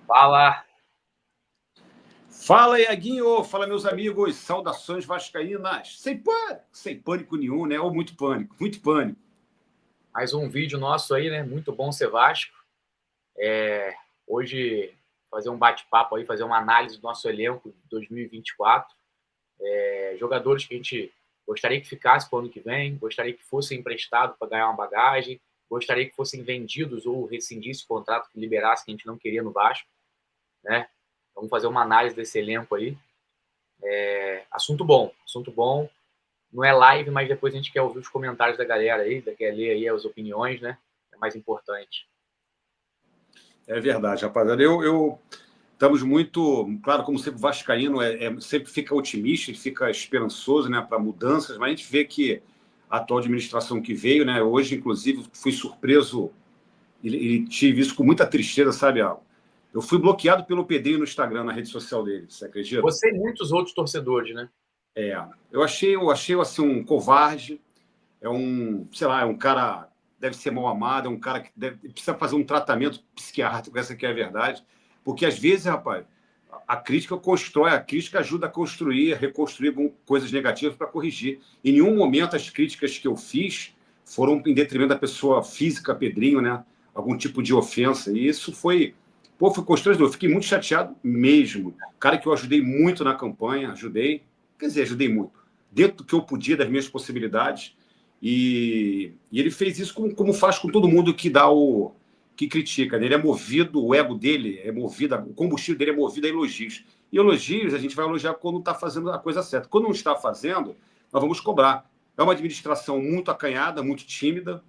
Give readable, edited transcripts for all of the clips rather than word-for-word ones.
Fala! Fala, Iaguinho! Fala, meus amigos! Saudações vascaínas! Sem pânico nenhum, né? Ou muito pânico, muito pânico. Mais um vídeo nosso aí, né? Muito bom ser Vasco. Hoje, fazer um bate-papo aí, fazer uma análise do nosso elenco de 2024. Jogadores que a gente gostaria que ficasse para o ano que vem, gostaria que fossem emprestados para ganhar uma bagagem, gostaria que fossem vendidos ou rescindisse o contrato que liberasse, que a gente não queria no Vasco, né? Vamos fazer uma análise desse elenco aí. Assunto bom. Não é live, mas depois a gente quer ouvir os comentários da galera aí, quer ler aí as opiniões, né? É mais importante. É verdade, rapaziada. Estamos muito, claro, como sempre, o vascaíno sempre fica otimista, fica esperançoso, né, para mudanças, mas a gente vê que a atual administração que veio, né, hoje, inclusive, fui surpreso e tive isso com muita tristeza, sabe, Al? Eu fui bloqueado pelo Pedrinho no Instagram, na rede social dele, você acredita? Você e muitos outros torcedores, né? Eu achei assim, um covarde, sei lá, é um cara, deve ser mal amado, é um cara que precisa fazer um tratamento psiquiátrico, essa que é a verdade, porque às vezes, rapaz, a crítica constrói, a crítica ajuda a construir, a reconstruir coisas negativas para corrigir. Em nenhum momento as críticas que eu fiz foram em detrimento da pessoa física, Pedrinho, né? Algum tipo de ofensa. E isso foi constrangedor. Eu fiquei muito chateado mesmo. Cara que eu ajudei muito na campanha, ajudei muito, dentro do que eu podia, das minhas possibilidades. E ele fez isso como faz com todo mundo que critica. Ele é movido, o ego dele é movido, o combustível dele é movido a elogios. E elogios a gente vai elogiar quando está fazendo a coisa certa. Quando não está fazendo, nós vamos cobrar. É uma administração muito acanhada, muito tímida,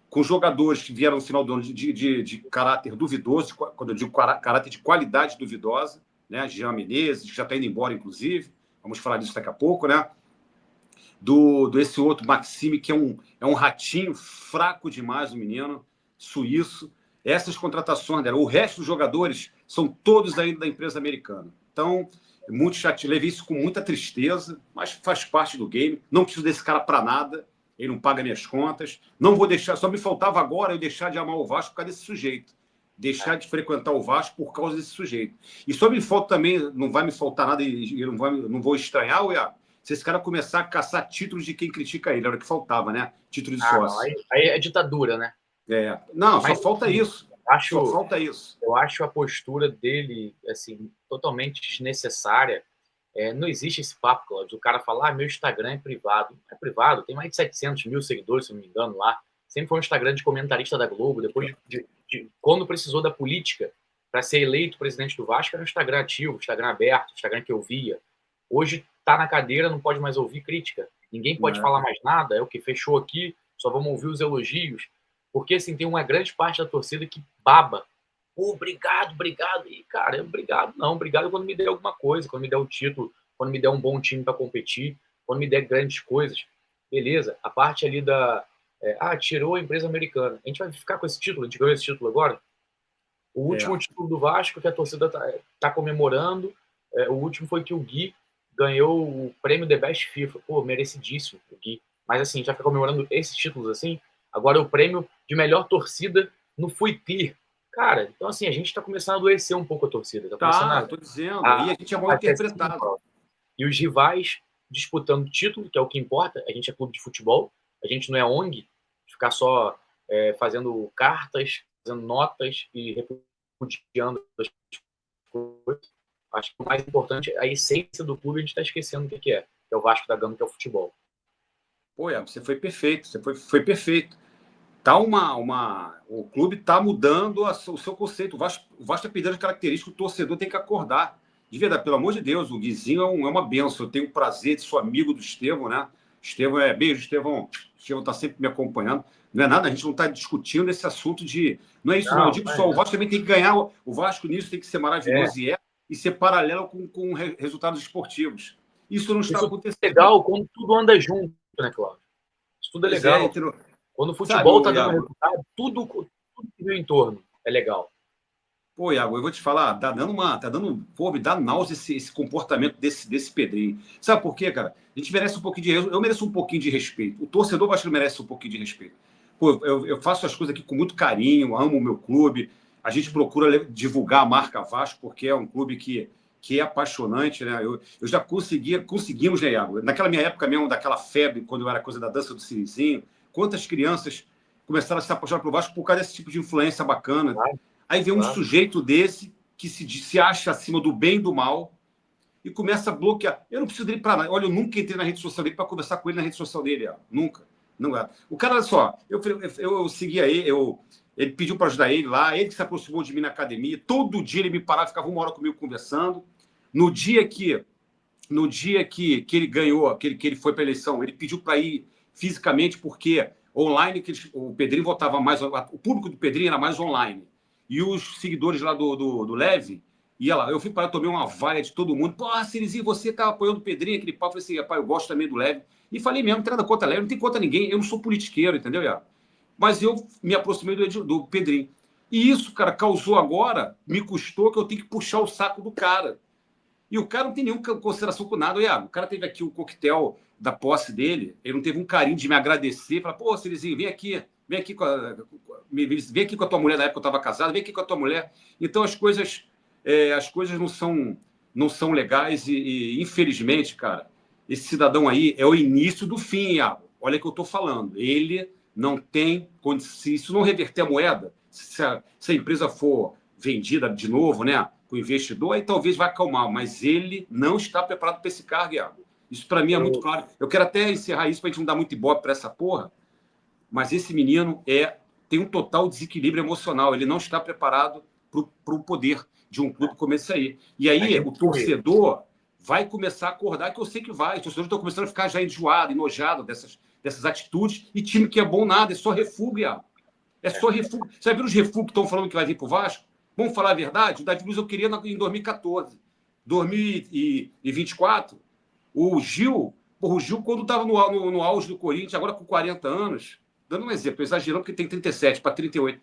com jogadores que vieram no final do ano de caráter duvidoso, quando eu digo caráter de qualidade duvidosa, né? Jean Menezes, que já está indo embora, inclusive. Vamos falar disso daqui a pouco, né? Desse outro Maxime, que é um ratinho fraco demais, o menino, suíço. Essas contratações dela. O resto dos jogadores são todos ainda da empresa americana. Então, muito chateado. Levei isso com muita tristeza, mas faz parte do game. Não preciso desse cara para nada. Ele não paga minhas contas. Não vou deixar. Só me faltava agora eu deixar de amar o Vasco por causa desse sujeito. Deixar de frequentar o Vasco por causa desse sujeito. E só me falta também, não vai me faltar nada e eu não vou estranhar, Ué, se esse cara começar a caçar títulos de quem critica ele, era o que faltava, né? Título de Não, sócio. aí é ditadura, né? Não, só Mas falta assim, isso. Só falta isso. eu acho a postura dele assim totalmente desnecessária. Não existe esse papo, Claudio. O cara fala, meu Instagram é privado. Não é privado, tem mais de 700 mil seguidores, se não me engano, lá. Sempre foi um Instagram de comentarista da Globo. Depois, quando precisou da política para ser eleito presidente do Vasco, era um Instagram ativo, Instagram aberto, Instagram que eu via. Hoje está na cadeira, não pode mais ouvir crítica. Ninguém pode falar mais nada, é o que fechou aqui, só vamos ouvir os elogios. Porque, assim, tem uma grande parte da torcida que baba. Obrigado, obrigado. E, cara, obrigado não. Obrigado quando me der alguma coisa, quando me der o título, quando me der um bom time para competir, quando me der grandes coisas. Beleza, a parte ali tirou a empresa americana. A gente vai ficar com esse título? A gente ganhou esse título agora? O último título do Vasco que a torcida tá comemorando, o último foi que o Gui ganhou o prêmio The Best FIFA. Pô, merecidíssimo o Gui. Mas assim, já fica comemorando esses títulos assim. Agora o prêmio de melhor torcida no Fui Clear. Cara, então assim, a gente tá começando a adoecer um pouco a torcida. Tá começando Tô dizendo. E a gente é mal interpretado. Assim, e os rivais disputando título, que é o que importa. A gente é clube de futebol, a gente não é ONG, ficar só fazendo cartas, fazendo notas e repudiando as coisas. Acho que o mais importante, a essência do clube, a gente está esquecendo o que é o Vasco da Gama, que é o futebol. Pô, você foi perfeito, foi perfeito. O clube está mudando o seu conceito. O Vasco está perdendo as características, o torcedor tem que acordar. De verdade, pelo amor de Deus, o Guizinho é uma benção. Eu tenho o prazer de ser amigo do Estevão, né? Estevão beijo, Estevão. Estevão está sempre me acompanhando. Não é nada, a gente não está discutindo esse assunto de. Não é isso, não. Eu digo só, o Vasco também tem que ganhar. O Vasco nisso tem que ser maravilhoso e ser paralelo com resultados esportivos. Isso não está acontecendo. É legal quando tudo anda junto, né, Cláudio? Isso tudo é legal. Quando o futebol está dando resultado, tudo que vem em torno é legal. Pô, Iago, eu vou te falar, me dá náusea esse comportamento desse Pedrinho. Sabe por quê, cara? A gente merece um pouquinho eu mereço um pouquinho de respeito. O torcedor acho que merece um pouquinho de respeito. Pô, eu faço as coisas aqui com muito carinho, amo o meu clube. A gente procura divulgar a marca Vasco, porque é um clube que é apaixonante, né? Eu já conseguimos, né, Iago? Naquela minha época mesmo, daquela febre, quando era coisa da dança do Sirizinho, quantas crianças começaram a se apaixonar pelo Vasco por causa desse tipo de influência bacana. Claro, Aí vem um claro. sujeito desse que se acha acima do bem e do mal e começa a bloquear. Eu não preciso dele para nada. Olha, eu nunca entrei na rede social dele para conversar com ele na rede social dele, Iago. Nunca. Não é. O cara, olha só, eu seguia ele, ele pediu para ajudar ele lá, ele que se aproximou de mim na academia, todo dia ele me parava, ficava uma hora comigo conversando. No dia que ele ganhou, que ele foi para a eleição, ele pediu para ir fisicamente, porque online o Pedrinho votava mais, o público do Pedrinho era mais online. E os seguidores lá do Leve, ia lá. Eu fui para lá, tomei uma vaia de todo mundo. Pô, Cirizinho, você tá apoiando o Pedrinho, aquele papo. Eu falei assim, rapaz, eu gosto também do Leve. E falei mesmo, não tem nada contra Leve, não tem contra ninguém, eu não sou politiqueiro, entendeu, Iago? Mas eu me aproximei do Pedrinho. E isso, cara, causou agora, me custou que eu tenho que puxar o saco do cara. E o cara não tem nenhuma consideração com nada. Iago, o cara teve aqui o coquetel da posse dele, ele não teve um carinho de me agradecer, falar, pô, Cirizinho, vem aqui vem aqui com a tua mulher, na época eu estava casado, vem aqui com a tua mulher. Então as coisas não são legais e, infelizmente, cara, esse cidadão aí é o início do fim, Iago. Olha o que eu estou falando. Ele não tem condição. Se isso não reverter a moeda, se a empresa for vendida de novo, né, com o investidor, aí talvez vai acalmar, mas ele não está preparado para esse cargo, Iago. Isso para mim é muito claro. Eu quero até encerrar isso para a gente não dar muito ibope para essa porra, mas esse menino tem um total desequilíbrio emocional. Ele não está preparado para o poder de um clube como esse aí. E aí o torcedor vai começar a acordar, que eu sei que vai. Os torcedores estão começando a ficar já enjoado, enojado dessas atitudes. E time que é bom nada, é só refúgio, Iago. É só refúgio. Você viu os refúgios que estão falando que vai vir para o Vasco? Vamos falar a verdade? O Davi Luiz eu queria em 2014. 2024, o Gil, quando estava no auge do Corinthians, agora com 40 anos, dando um exemplo, exagerando porque tem 37 para 38.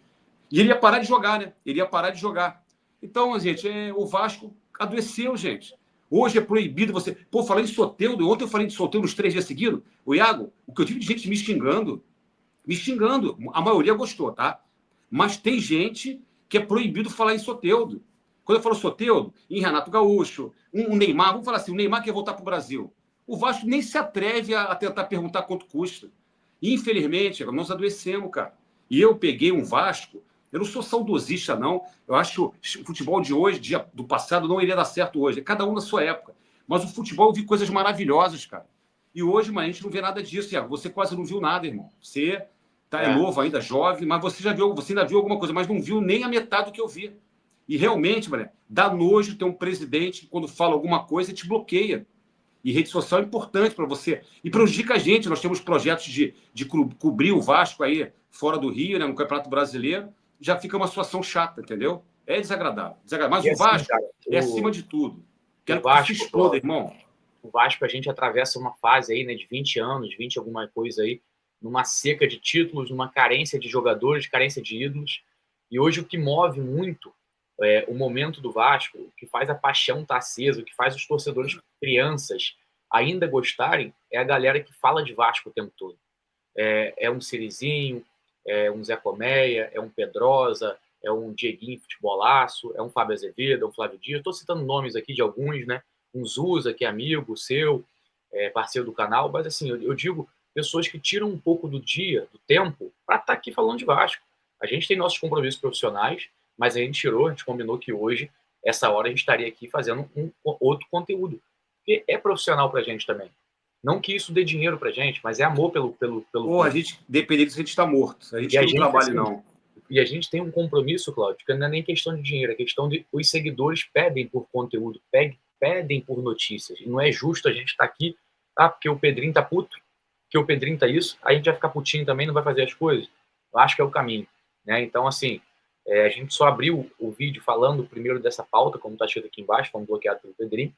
E ele ia parar de jogar, né? Ele ia parar de jogar. Então, gente, o Vasco adoeceu, gente. Hoje é proibido você... Pô, falei em Soteldo. Ontem eu falei de Soteldo nos 3 dias seguidos. O Iago, o que eu tive de gente me xingando. A maioria gostou, tá? Mas tem gente que é proibido falar em Soteldo. Quando eu falo Soteldo, em Renato Gaúcho, um Neymar, vamos falar assim, o Neymar quer voltar para o Brasil. O Vasco nem se atreve a tentar perguntar quanto custa. Infelizmente, nós adoecemos, cara. E eu peguei um Vasco, eu não sou saudosista, não. Eu acho que o futebol de hoje, do passado, não iria dar certo hoje. É cada um na sua época. Mas o futebol eu vi coisas maravilhosas, cara. E hoje, mas a gente não vê nada disso, Iago. Você quase não viu nada, irmão. Você é novo ainda, jovem, mas você ainda viu alguma coisa, mas não viu nem a metade do que eu vi. E realmente, mano, dá nojo ter um presidente que, quando fala alguma coisa, te bloqueia. E rede social é importante para você. E prejudica a gente. Nós temos projetos de cobrir o Vasco aí fora do Rio, né, no Campeonato Brasileiro. Já fica uma situação chata, entendeu? É desagradável. Mas e o assim, Vasco cara, é acima de tudo. Quero que Vasco, se exploda, irmão. O Vasco, a gente atravessa uma fase aí, né, de 20 anos, 20 alguma coisa aí, numa seca de títulos, numa carência de jogadores, carência de ídolos. E hoje o que move muito o momento do Vasco, o que faz a paixão estar acesa, o que faz os torcedores crianças ainda gostarem, é a galera que fala de Vasco o tempo todo. É um Cirizinho, é um Zé Colmeia, é um Pedrosa, é um Dieguinho Futebolaço, é um Fábio Azevedo, é um Flávio Dias. Estou citando nomes aqui de alguns, né? Um Zusa, que é amigo seu, parceiro do canal, mas assim, eu digo pessoas que tiram um pouco do dia, do tempo, para estar aqui falando de Vasco. A gente tem nossos compromissos profissionais, mas a gente combinou que hoje, essa hora, a gente estaria aqui fazendo um outro conteúdo. Porque é profissional para a gente também. Não que isso dê dinheiro para a gente, mas é amor pelo Pô, a gente, dependendo disso, a gente está morto. A gente e tem um trabalho, assim, não. E a gente tem um compromisso, Cláudio, que não é nem questão de dinheiro, é questão de os seguidores pedem por conteúdo, pedem por notícias. E não é justo a gente estar aqui, porque o Pedrinho tá puto, porque o Pedrinho tá isso, aí a gente vai ficar putinho também, não vai fazer as coisas. Eu acho que é o caminho, né? Então, assim, a gente só abriu o vídeo falando primeiro dessa pauta, como está escrito aqui embaixo, fomos bloqueados pelo Pedrinho,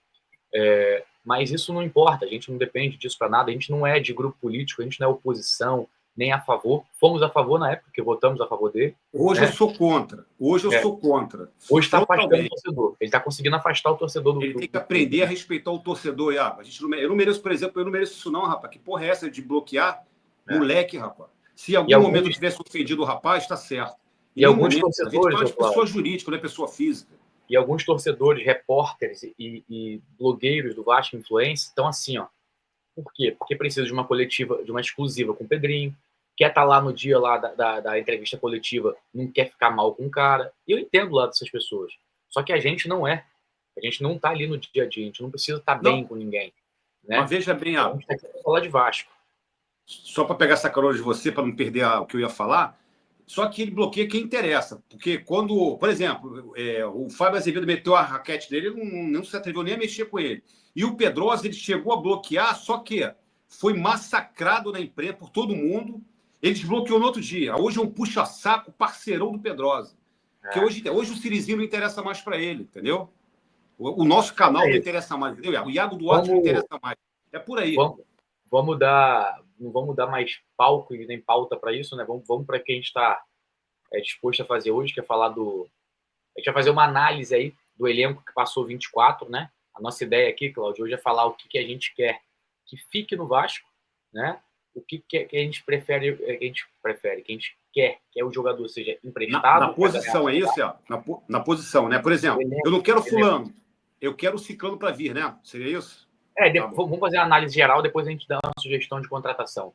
mas isso não importa, a gente não depende disso para nada, a gente não é de grupo político, a gente não é oposição, nem a favor. Fomos a favor na época, porque votamos a favor dele. Hoje, né? Eu sou contra. Hoje eu sou contra. Hoje está afastando o torcedor. Ele está conseguindo afastar o torcedor do... Ele tem que aprender a respeitar o torcedor, Iago. Eu não mereço, por exemplo, eu não mereço isso não, rapaz. Que porra é essa de bloquear moleque, rapaz? Se em algum momento eu tivesse ofendido o rapaz, está certo. E nenhum alguns momento. A gente torcedores, fala ô de pessoa Cláudio, jurídica, não é pessoa física. e alguns torcedores, repórteres e blogueiros do Vasco Influência estão assim, ó. Por quê? Porque precisa de uma coletiva, de uma exclusiva com o Pedrinho, quer estar lá no dia lá da entrevista coletiva, não quer ficar mal com o cara. E eu entendo lá dessas pessoas. Só que a gente não é. A gente não está ali no dia a dia, a gente não precisa estar bem Não, com ninguém. mas Né? veja bem, A gente está aqui para falar de Vasco. só para pegar essa carona de você, para não perder o que eu ia falar, só que ele bloqueia quem interessa. Porque quando, por exemplo, o Fábio Azevedo meteu a raquete dele, ele não se atreveu nem a mexer com ele. E o Pedrosa, ele chegou a bloquear, só que foi massacrado na imprensa por todo mundo. Ele desbloqueou no outro dia. Hoje é um puxa-saco parceirão do Pedrosa. Que hoje o Sirizinho não interessa mais para ele, entendeu? O nosso canal não interessa mais, entendeu? O Iago Duarte não interessa mais. É por aí. Vamos dar, não vamos dar mais palco e nem pauta para isso, né? Vamos para quem a gente está disposto a fazer hoje, que é falar do. A gente vai fazer uma análise aí do elenco que passou 24, né? A nossa ideia aqui, Cláudio, hoje é falar o que a gente quer que fique no Vasco, né? O que a gente prefere, que a gente quer que o jogador seja emprestado. Na posição, é isso? Na posição, né? Por exemplo, eu não quero fulano, eu quero o ciclano para vir, né? Seria isso? Vamos fazer a análise geral, depois a gente dá uma sugestão de contratação.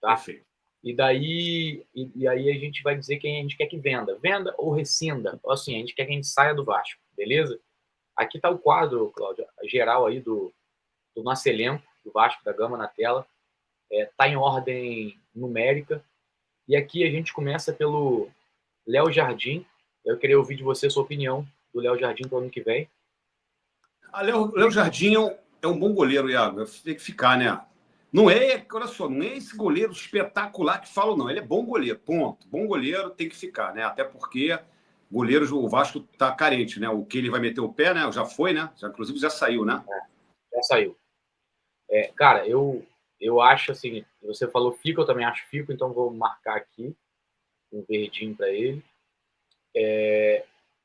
Tá? Perfeito. E daí e aí a gente vai dizer quem a gente quer que venda. Venda ou rescinda. Ou assim, a gente quer que a gente saia do Vasco, beleza? Aqui está o quadro, Cláudio, geral aí do nosso elenco, do Vasco da Gama na tela. Tá em ordem numérica. E aqui a gente começa pelo Léo Jardim. Eu queria ouvir de você a sua opinião do Léo Jardim para o ano que vem. Léo Jardim é um bom goleiro, Iago. Tem que ficar, né? Não é, olha só, não é esse goleiro espetacular que falam, não. Ele é bom goleiro, ponto. Bom goleiro tem que ficar, né? Até porque goleiros, o Vasco tá carente, né? O que ele vai meter o pé, né? Já foi, né? Inclusive já saiu, né? Já saiu. Cara, eu acho assim, você falou fica, eu também acho fica, então vou marcar aqui um verdinho para ele.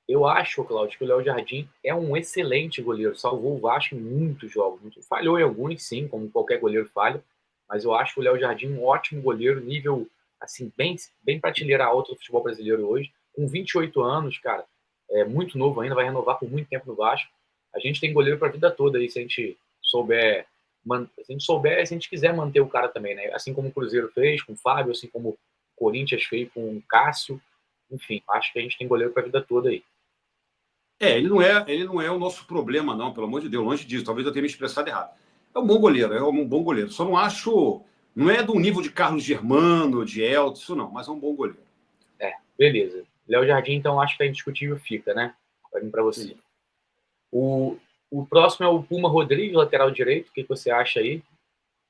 Eu acho, Cláudio, que o Léo Jardim é um excelente goleiro. Salvou o Vasco em muitos jogos. Falhou em alguns, sim, como qualquer goleiro falha. Mas eu acho o Léo Jardim um ótimo goleiro, nível assim, bem prateleira alta do futebol brasileiro hoje. Com 28 anos, cara, é muito novo ainda, vai renovar por muito tempo no Vasco. A gente tem goleiro para a vida toda aí, se a gente souber, se a gente quiser manter o cara também, né? Assim como o Cruzeiro fez com o Fábio, assim como o Corinthians fez com o Cássio. Enfim, acho que a gente tem goleiro para a vida toda aí. Ele não é o nosso problema, não, pelo amor de Deus, longe disso. Talvez eu tenha me expressado errado. É um bom goleiro, é um bom goleiro. Só não acho. Não é do nível de Carlos Germano, de Elton, isso não, mas é um bom goleiro. Beleza. Léo Jardim, então, acho que é indiscutível, fica, né? Vai vir para você. O próximo é o Puma Rodrigues, lateral direito. O que você acha aí?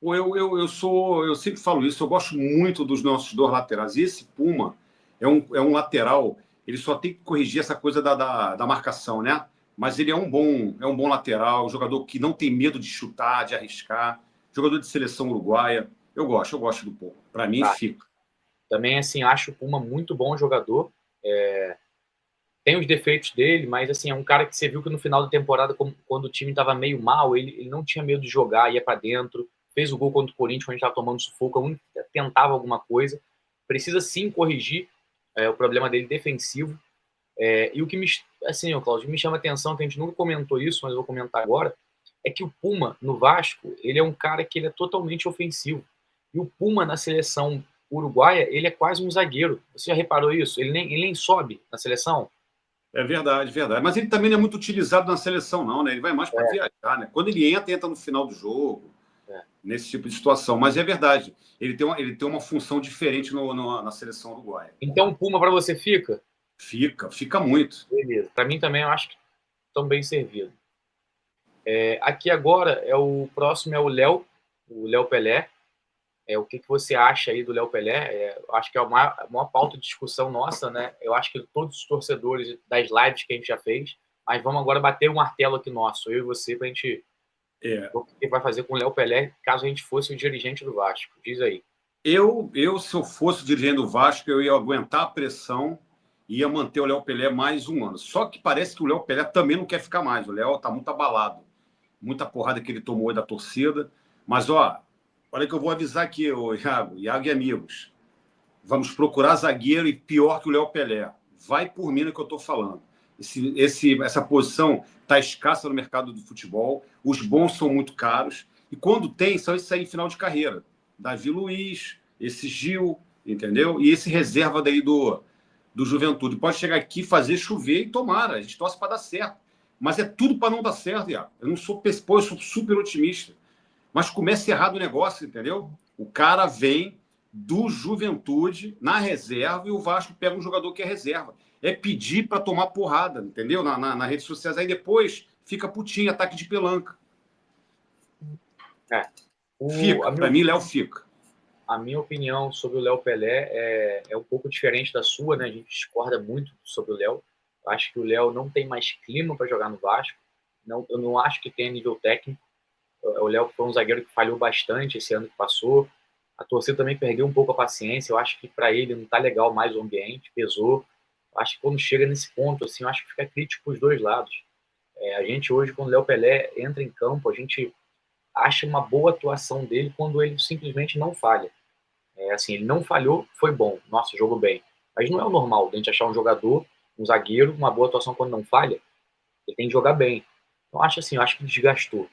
Eu sempre falo isso, eu gosto muito dos nossos dois laterais. E esse Puma é um lateral, ele só tem que corrigir essa coisa da marcação, né? Mas ele é um bom lateral, jogador que não tem medo de chutar, de arriscar, jogador de seleção uruguaia. Eu gosto do Puma. Para mim, fica. Também, assim, acho o Puma muito bom jogador. Tem os defeitos dele, mas, assim, é um cara que você viu que no final da temporada, quando o time estava meio mal, ele não tinha medo de jogar, ia para dentro, fez o gol contra o Corinthians, quando a gente estava tomando sufoco, a única tentava alguma coisa. Precisa, sim, corrigir o problema dele defensivo. E o que assim, Cláudio, me chama a atenção, que a gente nunca comentou isso, mas eu vou comentar agora, é que o Puma, no Vasco, ele é um cara que ele é totalmente ofensivo. E o Puma, na seleção uruguaia, ele é quase um zagueiro. Você já reparou isso? Ele nem sobe na seleção. É verdade, verdade. Mas ele também não é muito utilizado na seleção, não, né? Ele vai mais para viajar, né? Quando ele entra no final do jogo, nesse tipo de situação. Mas é verdade, ele tem uma função diferente na seleção uruguaia. Então o Puma para você fica? Fica muito. Beleza. Para mim também eu acho que estão bem servidos. Aqui agora o próximo é o Léo Pelé. O que você acha aí do Léo Pelé? Acho que é a maior pauta de discussão nossa, né? Eu acho que todos os torcedores das lives que a gente já fez, mas vamos agora bater o martelo aqui nosso, eu e você, para a gente ver o que vai fazer com o Léo Pelé, caso a gente fosse o dirigente do Vasco. Diz aí. Se eu fosse dirigente do Vasco, eu ia aguentar a pressão e ia manter o Léo Pelé mais um ano. Só que parece que o Léo Pelé também não quer ficar mais. O Léo está muito abalado. Muita porrada que ele tomou da torcida. Mas, olha que eu vou avisar aqui, Iago e amigos. vamos procurar zagueiro e pior que o Léo Pelé. Vai por mim no que eu estou falando. Essa posição está escassa no mercado do futebol, os bons são muito caros, e quando tem, são esses aí em final de carreira. Davi Luiz, esse Gil, entendeu? E esse reserva daí do Juventude. Pode chegar aqui, fazer chover e tomara. A gente torce para dar certo. Mas é tudo para não dar certo, Iago. Eu não sou eu sou super otimista. Mas começa errado o negócio, entendeu? O cara vem do Juventude na reserva e o Vasco pega um jogador que é reserva. É pedir para tomar porrada, entendeu? Nas redes sociais. Aí depois fica putinho, ataque de pelanca. Fica. Para mim, Léo fica. A minha opinião sobre o Léo Pelé é um pouco diferente da sua, né? A gente discorda muito sobre o Léo. Acho que o Léo não tem mais clima para jogar no Vasco. Não, eu não acho que tenha nível técnico. O Léo foi um zagueiro que falhou bastante esse ano que passou. A torcida também perdeu um pouco a paciência. Eu acho que para ele não está legal mais o ambiente, pesou. Eu acho que quando chega nesse ponto, assim, eu acho que fica crítico os dois lados. A gente hoje, quando o Léo Pelé entra em campo, a gente acha uma boa atuação dele quando ele simplesmente não falha. Assim, ele não falhou, foi bom. Nossa, jogou bem. Mas não é o normal a gente achar um jogador, um zagueiro, uma boa atuação quando não falha. Ele tem que jogar bem. Então, acho assim, eu acho que desgastou.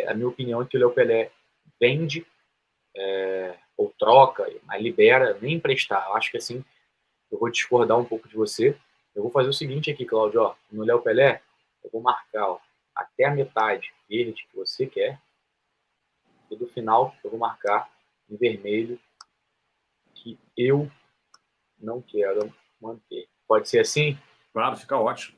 A minha opinião é que o Léo Pelé vende ou troca, mas libera, nem emprestar. Eu acho que assim, eu vou discordar um pouco de você. Eu vou fazer o seguinte aqui, Cláudio, ó, no Léo Pelé, eu vou marcar ó, até a metade verde que você quer, e do final eu vou marcar em vermelho que eu não quero manter. Pode ser assim? Claro, fica ótimo.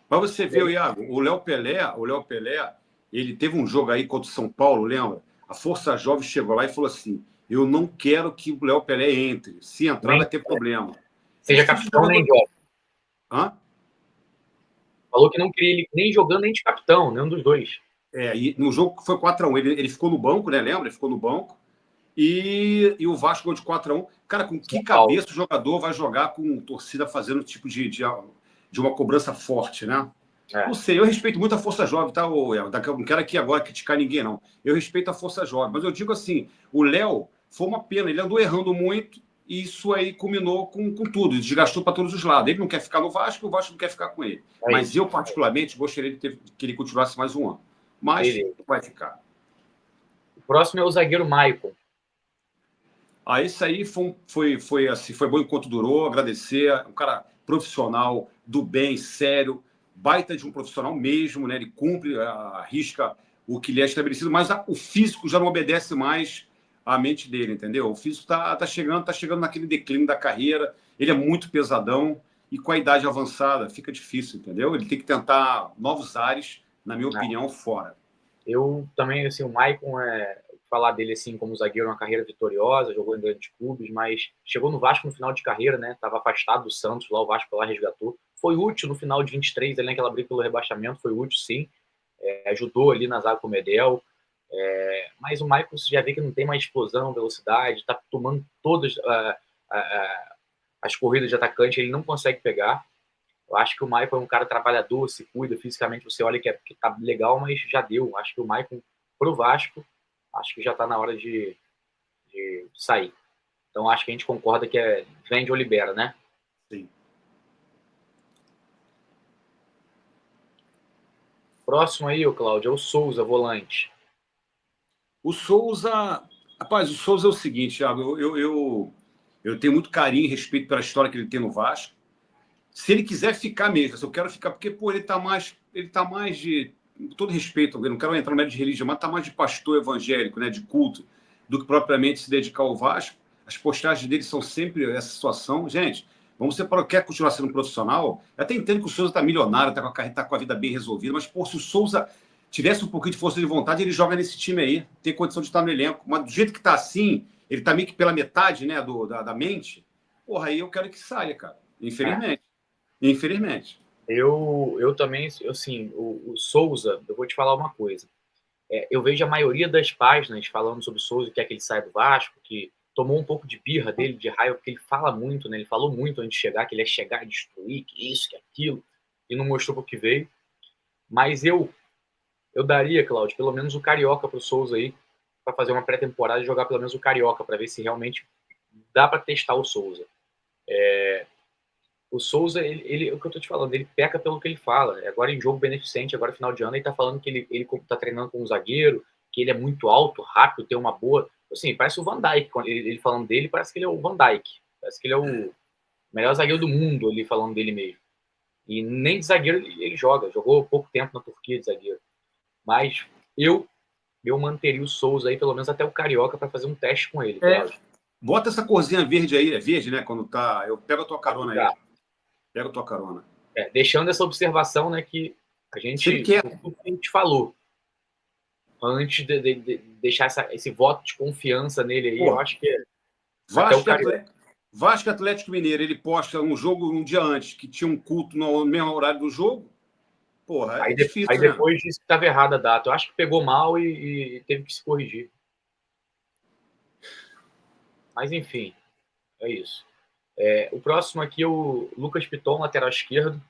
Para você ver, Iago, o Léo Pelé, ele teve um jogo aí contra o São Paulo, lembra? A Força Jovem chegou lá e falou assim: eu não quero que o Léo Pelé entre. Se entrar, Nem vai ter problema. seja Esse tipo de capitão, nem jogador. joga. Hã? Falou que não queria ele nem jogando, nem de capitão, nenhum dos dois. E no jogo que foi 4-1, ele ficou no banco, né? Lembra? Ele ficou no banco. E o Vasco ganhou de 4-1. Cara, com que São Paulo. cabeça o jogador vai jogar com torcida fazendo tipo de uma cobrança forte, né? É, Não sei, eu respeito muito a Força Jovem, tá, El? Não quero aqui agora criticar ninguém, não. Eu respeito a Força Jovem, mas eu digo assim: o Léo foi uma pena, ele andou errando muito e isso aí culminou com tudo, desgastou para todos os lados. Ele não quer ficar no Vasco, o Vasco não quer ficar com ele. é Mas isso. eu, particularmente, gostaria que ele continuasse mais um ano. Mas Beleza. vai ficar. O próximo é o zagueiro Maicon. Isso aí foi assim, foi bom enquanto durou, agradecer. Um cara profissional, do bem, sério, baita de um profissional mesmo, né? Ele cumpre, arrisca o que lhe é estabelecido, mas o físico já não obedece mais à mente dele, entendeu? O físico tá chegando naquele declínio da carreira, ele é muito pesadão e com a idade avançada fica difícil, entendeu? Ele tem que tentar novos ares, na minha opinião, fora. Eu também, assim, o Maicon, falar dele assim como zagueiro, uma carreira vitoriosa, jogou em grandes clubes, mas chegou no Vasco no final de carreira, né? Estava afastado do Santos, lá o Vasco lá resgatou. Foi útil no final de 23, ali naquela briga pelo rebaixamento, foi útil sim. Ajudou ali na zaga com o Medel. Mas o Maicon você já vê que não tem mais explosão, velocidade, está tomando todas as corridas de atacante, ele não consegue pegar. Eu acho que o Maicon é um cara trabalhador, se cuida fisicamente, você olha que tá legal, mas já deu. Acho que o Maicon, pro Vasco, acho que já tá na hora de sair. Então acho que a gente concorda que vende ou libera, né? Sim. Próximo aí, o Cláudio, é o Souza, volante. O Souza, rapaz, o Souza é o seguinte, Thiago, eu tenho muito carinho e respeito pela história que ele tem no Vasco. Se ele quiser ficar mesmo, se eu quero ficar, porque, pô, ele tá mais de, com todo respeito, eu não quero entrar no médio de religião, mas tá mais de pastor evangélico, né, de culto, do que propriamente se dedicar ao Vasco. As postagens dele são sempre essa situação. Gente, vamos separar, quer continuar sendo um profissional? Eu até entendo que o Souza tá milionário, tá com a carreira, tá com a vida bem resolvida, mas, pô, se o Souza tivesse um pouquinho de força de vontade, ele joga nesse time aí, tem condição de estar no elenco. Mas do jeito que tá assim, ele tá meio que pela metade, né, da mente, porra, aí eu quero que saia, cara. Infelizmente. Infelizmente. Eu também, assim, o Souza, eu vou te falar uma coisa. Eu vejo a maioria das páginas falando sobre o Souza, que quer que ele saia do Vasco, que tomou um pouco de birra dele, de raiva, porque ele fala muito, né? Ele falou muito antes de chegar, que ele ia chegar e destruir, que isso, que aquilo, e não mostrou por que veio. Mas eu daria, Cláudio, pelo menos o Carioca pro Souza aí, para fazer uma pré-temporada e jogar pelo menos o Carioca, para ver se realmente dá para testar o Souza. O Souza, ele, o que eu tô te falando, ele peca pelo que ele fala. Agora em jogo beneficente, agora final de ano, ele tá falando que ele tá treinando com um zagueiro, que ele é muito alto, rápido, tem uma boa... Assim, parece o Van Dijk. Ele falando dele, parece que ele é o Van Dijk. Parece que ele é o melhor zagueiro do mundo, ele falando dele mesmo. E nem de zagueiro ele joga. Jogou pouco tempo na Turquia de zagueiro. Mas eu manteria o Souza aí, pelo menos até o Carioca, para fazer um teste com ele, Cláudio. Bota essa corzinha verde aí, é verde, né? Quando tá. Eu pego a tua carona aí. Pego a tua carona. Deixando essa observação, né, que a Se ele gente, quer. tudo que a gente falou, antes de deixar esse voto de confiança nele aí, eu acho que até o Carioca. Vasco Atlético Mineiro, ele posta um jogo um dia antes, que tinha um culto no mesmo horário do jogo. Porra, é difícil, aí né? depois disse que estava errada a data. Eu acho que pegou mal e teve que se corrigir. Mas, enfim, é isso. O próximo aqui é o Lucas Piton, lateral esquerdo.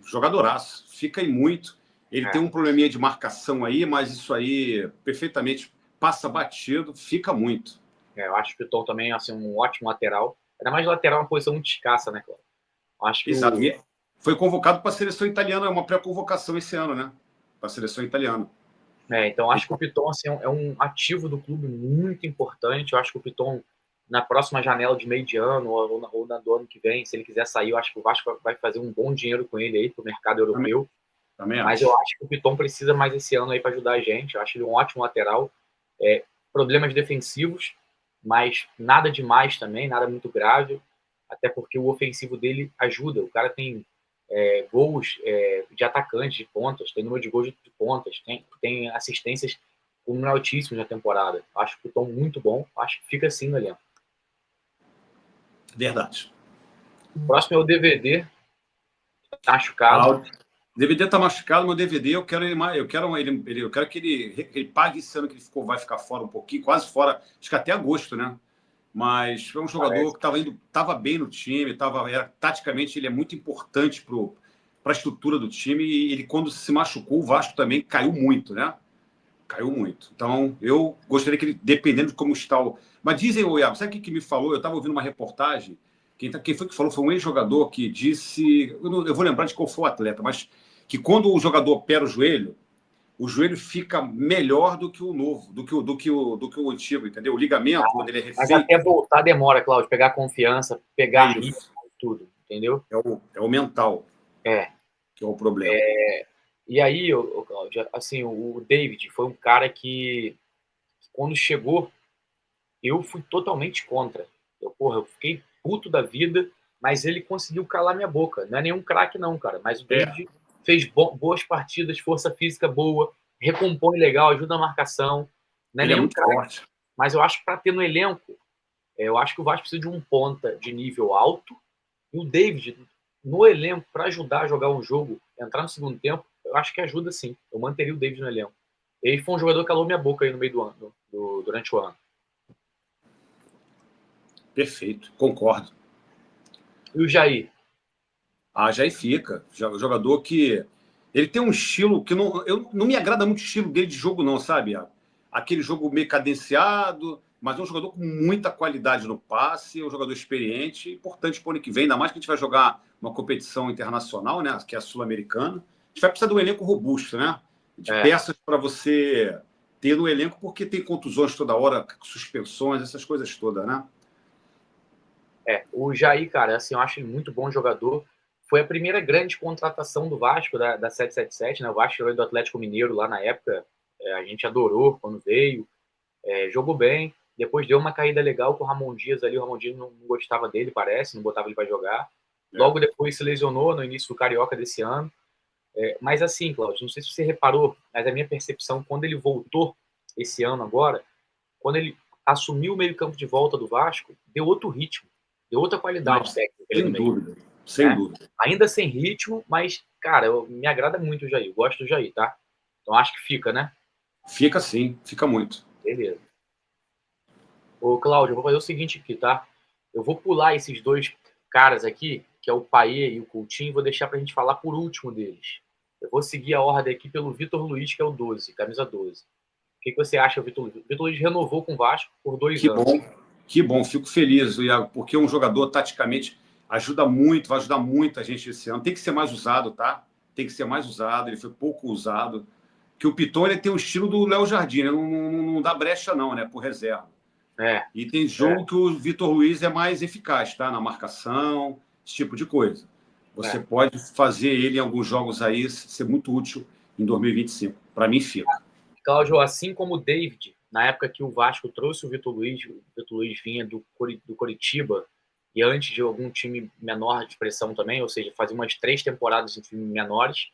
Jogadoraço. Fica aí muito. Ele tem um probleminha de marcação aí, mas isso aí perfeitamente passa batido, fica muito. Eu acho que o Piton também é assim, um ótimo lateral. Ainda mais lateral é uma posição muito escassa, né, Cláudio? Acho que Exato. Foi convocado para a seleção italiana, é uma pré-convocação esse ano, né? Para a seleção italiana. Então, acho que o Piton assim, é um ativo do clube muito importante. Eu acho que o Piton, na próxima janela de meio de ano ou na do ano que vem, se ele quiser sair, eu acho que o Vasco vai fazer um bom dinheiro com ele aí para o mercado europeu. Também Mas eu acho que o Piton precisa mais esse ano aí para ajudar a gente. Eu acho ele um ótimo lateral. Problemas defensivos, mas nada demais também, nada muito grave. Até porque o ofensivo dele ajuda. O cara tem gols de atacantes, de pontas, tem número de gols de pontas, tem assistências com número altíssimo na temporada. Acho que o Piton muito bom. Acho que fica assim no elenco. Verdade. O próximo é o DVD. Tá machucado. O DVD tá machucado, mas o DVD eu quero eu quero que ele pague esse ano que ele vai ficar fora um pouquinho, quase fora, acho que até agosto, né? Mas foi um jogador que estava bem no time, taticamente ele é muito importante para a estrutura do time e ele quando se machucou, o Vasco também caiu muito, né? Caiu muito. Então, eu gostaria que ele, dependendo de como está o... Mas dizem, Iago, sabe o que me falou? Eu estava ouvindo uma reportagem, quem foi que falou? Foi um ex-jogador que disse... Eu vou lembrar de qual foi o atleta, mas que quando o jogador opera o joelho fica melhor do que o novo, do que o antigo, entendeu? O ligamento, quando ele é refeito... Mas até voltar demora, Cláudio, pegar confiança, pegar ritmo, tudo, entendeu? É o mental. Que é o problema. E aí, Cláudio, assim, o David foi um cara que, quando chegou, eu fui totalmente contra. Eu fiquei puto da vida, mas ele conseguiu calar minha boca. Não é nenhum craque, não, cara. Mas o David fez boas partidas, força física boa, recompõe legal, ajuda na marcação. Não é ele é nenhum muito craque. forte. Mas eu acho que para ter no elenco, eu acho que o Vasco precisa de um ponta de nível alto. E o David, no elenco, para ajudar a jogar um jogo, entrar no segundo tempo, eu acho que ajuda sim. Eu manteria o David no elenco. Ele foi um jogador que calou minha boca aí no meio do ano, durante o ano. Perfeito, concordo. E o Jair? Jair fica. Jogador que... Ele tem um estilo que não me agrada muito o estilo dele de jogo, não, sabe? Aquele jogo meio cadenciado, mas é um jogador com muita qualidade no passe, é um jogador experiente, importante para o ano que vem, ainda mais que a gente vai jogar uma competição internacional, né? Que é a Sul-Americana. A gente vai precisar de um elenco robusto, né? De peças para você ter no elenco, porque tem contusões toda hora, suspensões, essas coisas todas, né? O Jair, cara, assim, eu acho ele muito bom jogador. Foi a primeira grande contratação do Vasco, da 777, né? O Vasco veio do Atlético Mineiro lá na época. A gente adorou quando veio. Jogou bem. Depois deu uma caída legal com o Ramon Dias ali. O Ramon Dias não gostava dele, parece, não botava ele para jogar. Logo depois se lesionou no início do Carioca desse ano. Mas assim, Cláudio, não sei se você reparou, mas a minha percepção, quando ele voltou esse ano agora, quando ele assumiu o meio-campo de volta do Vasco, deu outro ritmo, deu outra qualidade técnica ali no meio. Sem dúvida. Ainda sem ritmo, mas, cara, me agrada muito o Jair, eu gosto do Jair, tá? Então acho que fica, né? Fica sim, fica muito. Beleza. Ô, Cláudio, eu vou fazer o seguinte aqui, tá? Eu vou pular esses dois caras aqui, que é o Paê e o Coutinho, e vou deixar pra gente falar por último deles. Eu vou seguir a ordem aqui pelo Vitor Luiz, que é o 12, camisa 12. que você acha, Vitor Luiz? O Vitor Luiz renovou com o Vasco por 2 anos. Que bom, fico feliz, Iago, porque um jogador, taticamente, ajuda muito, vai ajudar muito a gente esse ano. Tem que ser mais usado, tá? Tem que ser mais usado, ele foi pouco usado. Que o Piton, ele tem o estilo do Léo Jardim, né? Não dá brecha não, né, por reserva. E tem jogo que o Vitor Luiz é mais eficaz, tá? Na marcação, esse tipo de coisa. Você pode fazer ele em alguns jogos aí ser muito útil em 2025. Para mim, fica. Cláudio, assim como o David, na época que o Vasco trouxe o Vitor Luiz vinha do Coritiba e antes de algum time menor de expressão também, ou seja, fazia umas 3 temporadas em times menores,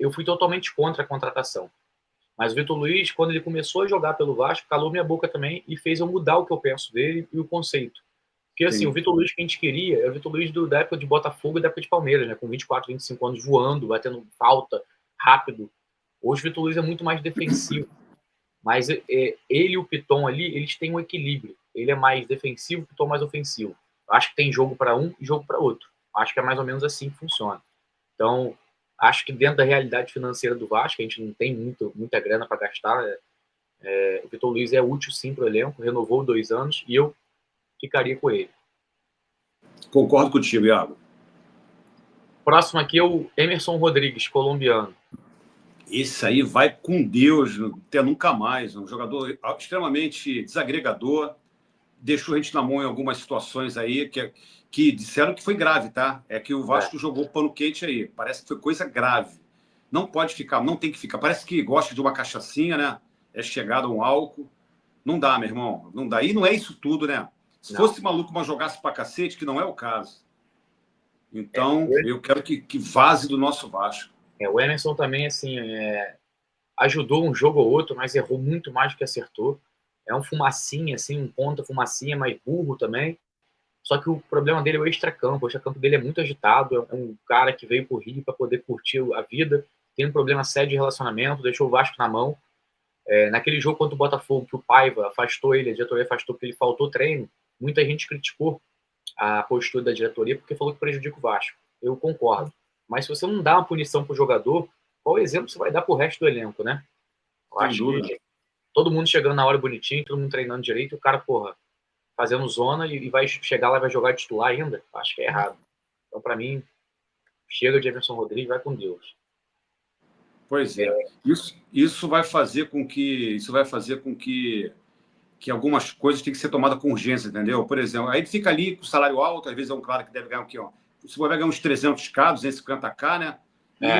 eu fui totalmente contra a contratação. Mas o Vitor Luiz, quando ele começou a jogar pelo Vasco, calou minha boca também e fez eu mudar o que eu penso dele e o conceito. Porque, assim, o Vitor Luiz que a gente queria é o Vitor Luiz da época de Botafogo e da época de Palmeiras, né? Com 24, 25 anos voando, batendo falta, rápido. Hoje o Vitor Luiz é muito mais defensivo. Mas ele e o Piton ali, eles têm um equilíbrio. Ele é mais defensivo, o Piton mais ofensivo. Acho que tem jogo para um e jogo para outro. Acho que é mais ou menos assim que funciona. Então, acho que dentro da realidade financeira do Vasco, a gente não tem muita grana para gastar. O Vitor Luiz é útil sim para o elenco, renovou 2 anos e eu ficaria com ele. Concordo contigo, Iago. Próximo aqui é o Emerson Rodrigues, colombiano. Esse aí vai com Deus, até nunca mais. Um jogador extremamente desagregador, deixou a gente na mão em algumas situações aí que disseram que foi grave, tá? É que o Vasco jogou pano quente aí. Parece que foi coisa grave. Não pode ficar, não tem que ficar. Parece que gosta de uma cachaçinha, né? É chegado a um álcool. Não dá, meu irmão. Não dá. E não é isso tudo, né? Se fosse maluco, mas jogasse pra cacete, que não é o caso. Então, eu quero que vaze do nosso Vasco. O Emerson também, assim, ajudou um jogo ou outro, mas errou muito mais do que acertou. É um fumacinha, assim, um ponta fumacinha, mas burro também. Só que o problema dele é o extracampo. O extracampo dele é muito agitado. É um cara que veio pro Rio para poder curtir a vida. Tem um problema sério de relacionamento, deixou o Vasco na mão. Naquele jogo contra o Botafogo, que o Paiva afastou ele, a diretoria afastou porque ele faltou treino, muita gente criticou a postura da diretoria porque falou que prejudica o Vasco. Eu concordo. Mas se você não dá uma punição pro jogador, qual exemplo você vai dar pro resto do elenco, né? Eu acho que todo mundo chegando na hora bonitinho, todo mundo treinando direito, o cara, fazendo zona e vai chegar lá e vai jogar titular ainda. Acho que é errado. Então, para mim, chega de Emerson Rodrigues, vai com Deus. Pois é. Isso vai fazer com que algumas coisas tenham que ser tomadas com urgência, entendeu? Por exemplo, aí ele fica ali com salário alto, às vezes é um cara que deve ganhar o quê? Se vai ganhar uns 300k, 250k, né?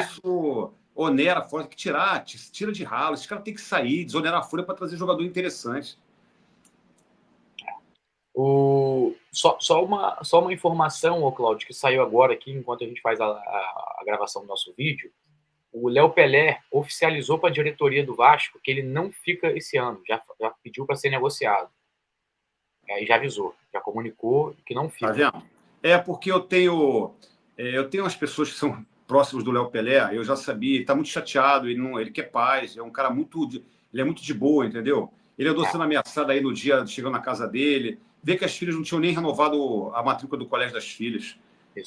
Isso onera fora, tem que tira de ralo. Esse cara tem que sair, desonerar a folha para trazer jogador interessante. Só uma informação, Cláudio, que saiu agora aqui, enquanto a gente faz a gravação do nosso vídeo. O Léo Pelé oficializou para a diretoria do Vasco que ele não fica esse ano, já pediu para ser negociado. Aí já avisou, já comunicou que não fica. Tá vendo? Porque eu tenho umas pessoas que são próximas do Léo Pelé, eu já sabia, ele está muito chateado, ele quer paz, é um cara ele é muito de boa, entendeu? Ele andou sendo ameaçado aí no dia, chegando na casa dele, vê que as filhas não tinham nem renovado a matrícula do colégio das filhas.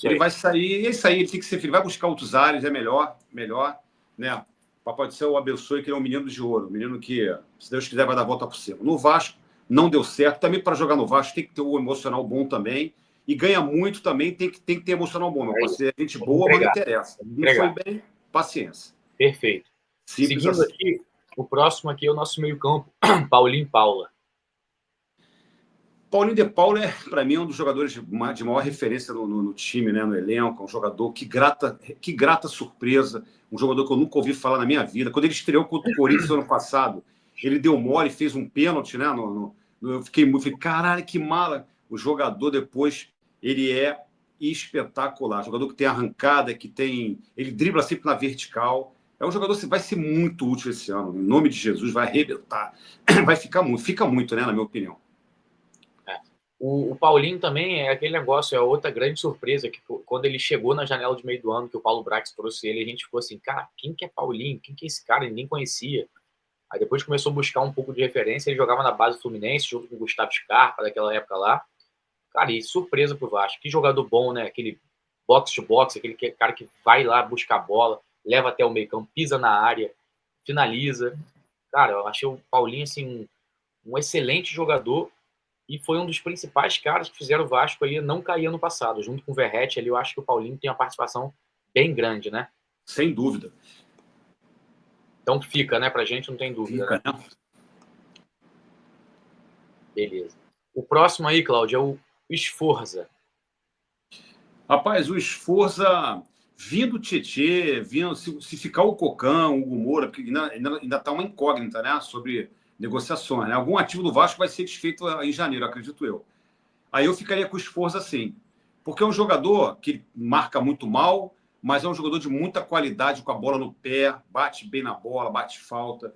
Ele vai sair, ele tem que ser filho, vai buscar outros ares, é melhor, né? Papai do Céu o abençoe, que ele é um menino de ouro, um menino que, se Deus quiser, vai dar a volta por cima. No Vasco, não deu certo. Também para jogar no Vasco tem que ter o emocional bom também. E ganha muito também, tem que ter emocional bom. Meu parceiro, gente boa, mas não interessa. Não foi bem, paciência. Perfeito. Simples Seguindo assim. aqui, o próximo aqui é o nosso meio-campo, Paulinho Paula. Paulinho de Paula para mim, um dos jogadores de maior referência no time, né, no elenco. Um jogador que grata surpresa. Um jogador que eu nunca ouvi falar na minha vida. Quando ele estreou contra o Corinthians no ano passado, ele deu mole, fez um pênalti, né? Eu falei, caralho, que mala. O jogador depois, ele é espetacular. Jogador que tem arrancada, ele dribla sempre na vertical. É um jogador que vai ser muito útil esse ano. Em nome de Jesus, vai arrebentar. Vai fica muito, né, na minha opinião. O Paulinho também é aquele negócio, é outra grande surpresa, que quando ele chegou na janela de meio do ano, que o Paulo Brax trouxe ele, a gente ficou assim, cara, quem que é Paulinho? Quem que é esse cara? Ninguém conhecia. Aí depois começou a buscar um pouco de referência, ele jogava na base do Fluminense, junto com o Gustavo Scarpa, daquela época lá. Cara, e surpresa pro Vasco. Que jogador bom, né? Aquele box-to-box, aquele cara que vai lá buscar a bola, leva até o meio campo, pisa na área, finaliza. Cara, eu achei o Paulinho assim, um excelente jogador e foi um dos principais caras que fizeram o Vasco aí não cair ano passado. Junto com o Verratti ali, eu acho que o Paulinho tem uma participação bem grande, né? Sem dúvida. Então fica, né? Pra gente não tem dúvida, Fica, né? né? Beleza. O próximo aí, Cláudio, é o Sforza. Rapaz, o Sforza, vindo o Tietê, vindo, se ficar o Cocão, o Hugo Moura, porque ainda tá uma incógnita, né? Sobre negociações, né? Algum ativo do Vasco vai ser desfeito em janeiro, acredito eu. Aí eu ficaria com o Sforza assim. Porque é um jogador que marca muito mal, mas é um jogador de muita qualidade com a bola no pé, bate bem na bola, bate falta.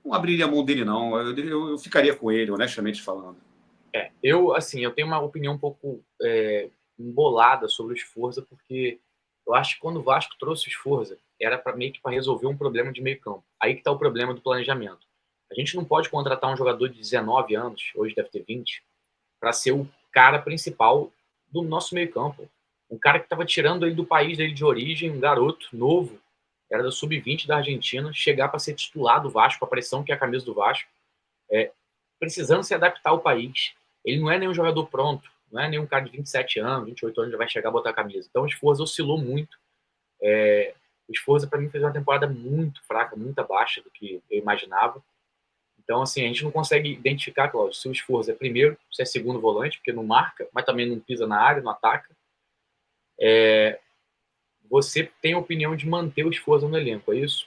Não abriria a mão dele, não. Eu ficaria com ele, honestamente falando. Assim, eu tenho uma opinião um pouco embolada sobre o Sforza, porque eu acho que quando o Vasco trouxe o Sforza, era para meio que para resolver um problema de meio campo. Aí que está o problema do planejamento. A gente não pode contratar um jogador de 19 anos, hoje deve ter 20, para ser o cara principal do nosso meio campo. Um cara que estava tirando ele do país dele de origem, um garoto novo, era da sub-20 da Argentina, chegar para ser titular do Vasco, a pressão que é a camisa do Vasco, precisando se adaptar ao país. Ele não é nenhum jogador pronto, não é nenhum cara de 27 anos, 28 anos já vai chegar a botar a camisa. Então o Sforza oscilou muito. O Sforza, para mim, fez uma temporada muito fraca, muito abaixo do que eu imaginava. Então, assim, a gente não consegue identificar, Cláudio, se o Sforza é primeiro, se é segundo volante, porque não marca, mas também não pisa na área, não ataca. Você tem a opinião de manter o Sforza no elenco, é isso?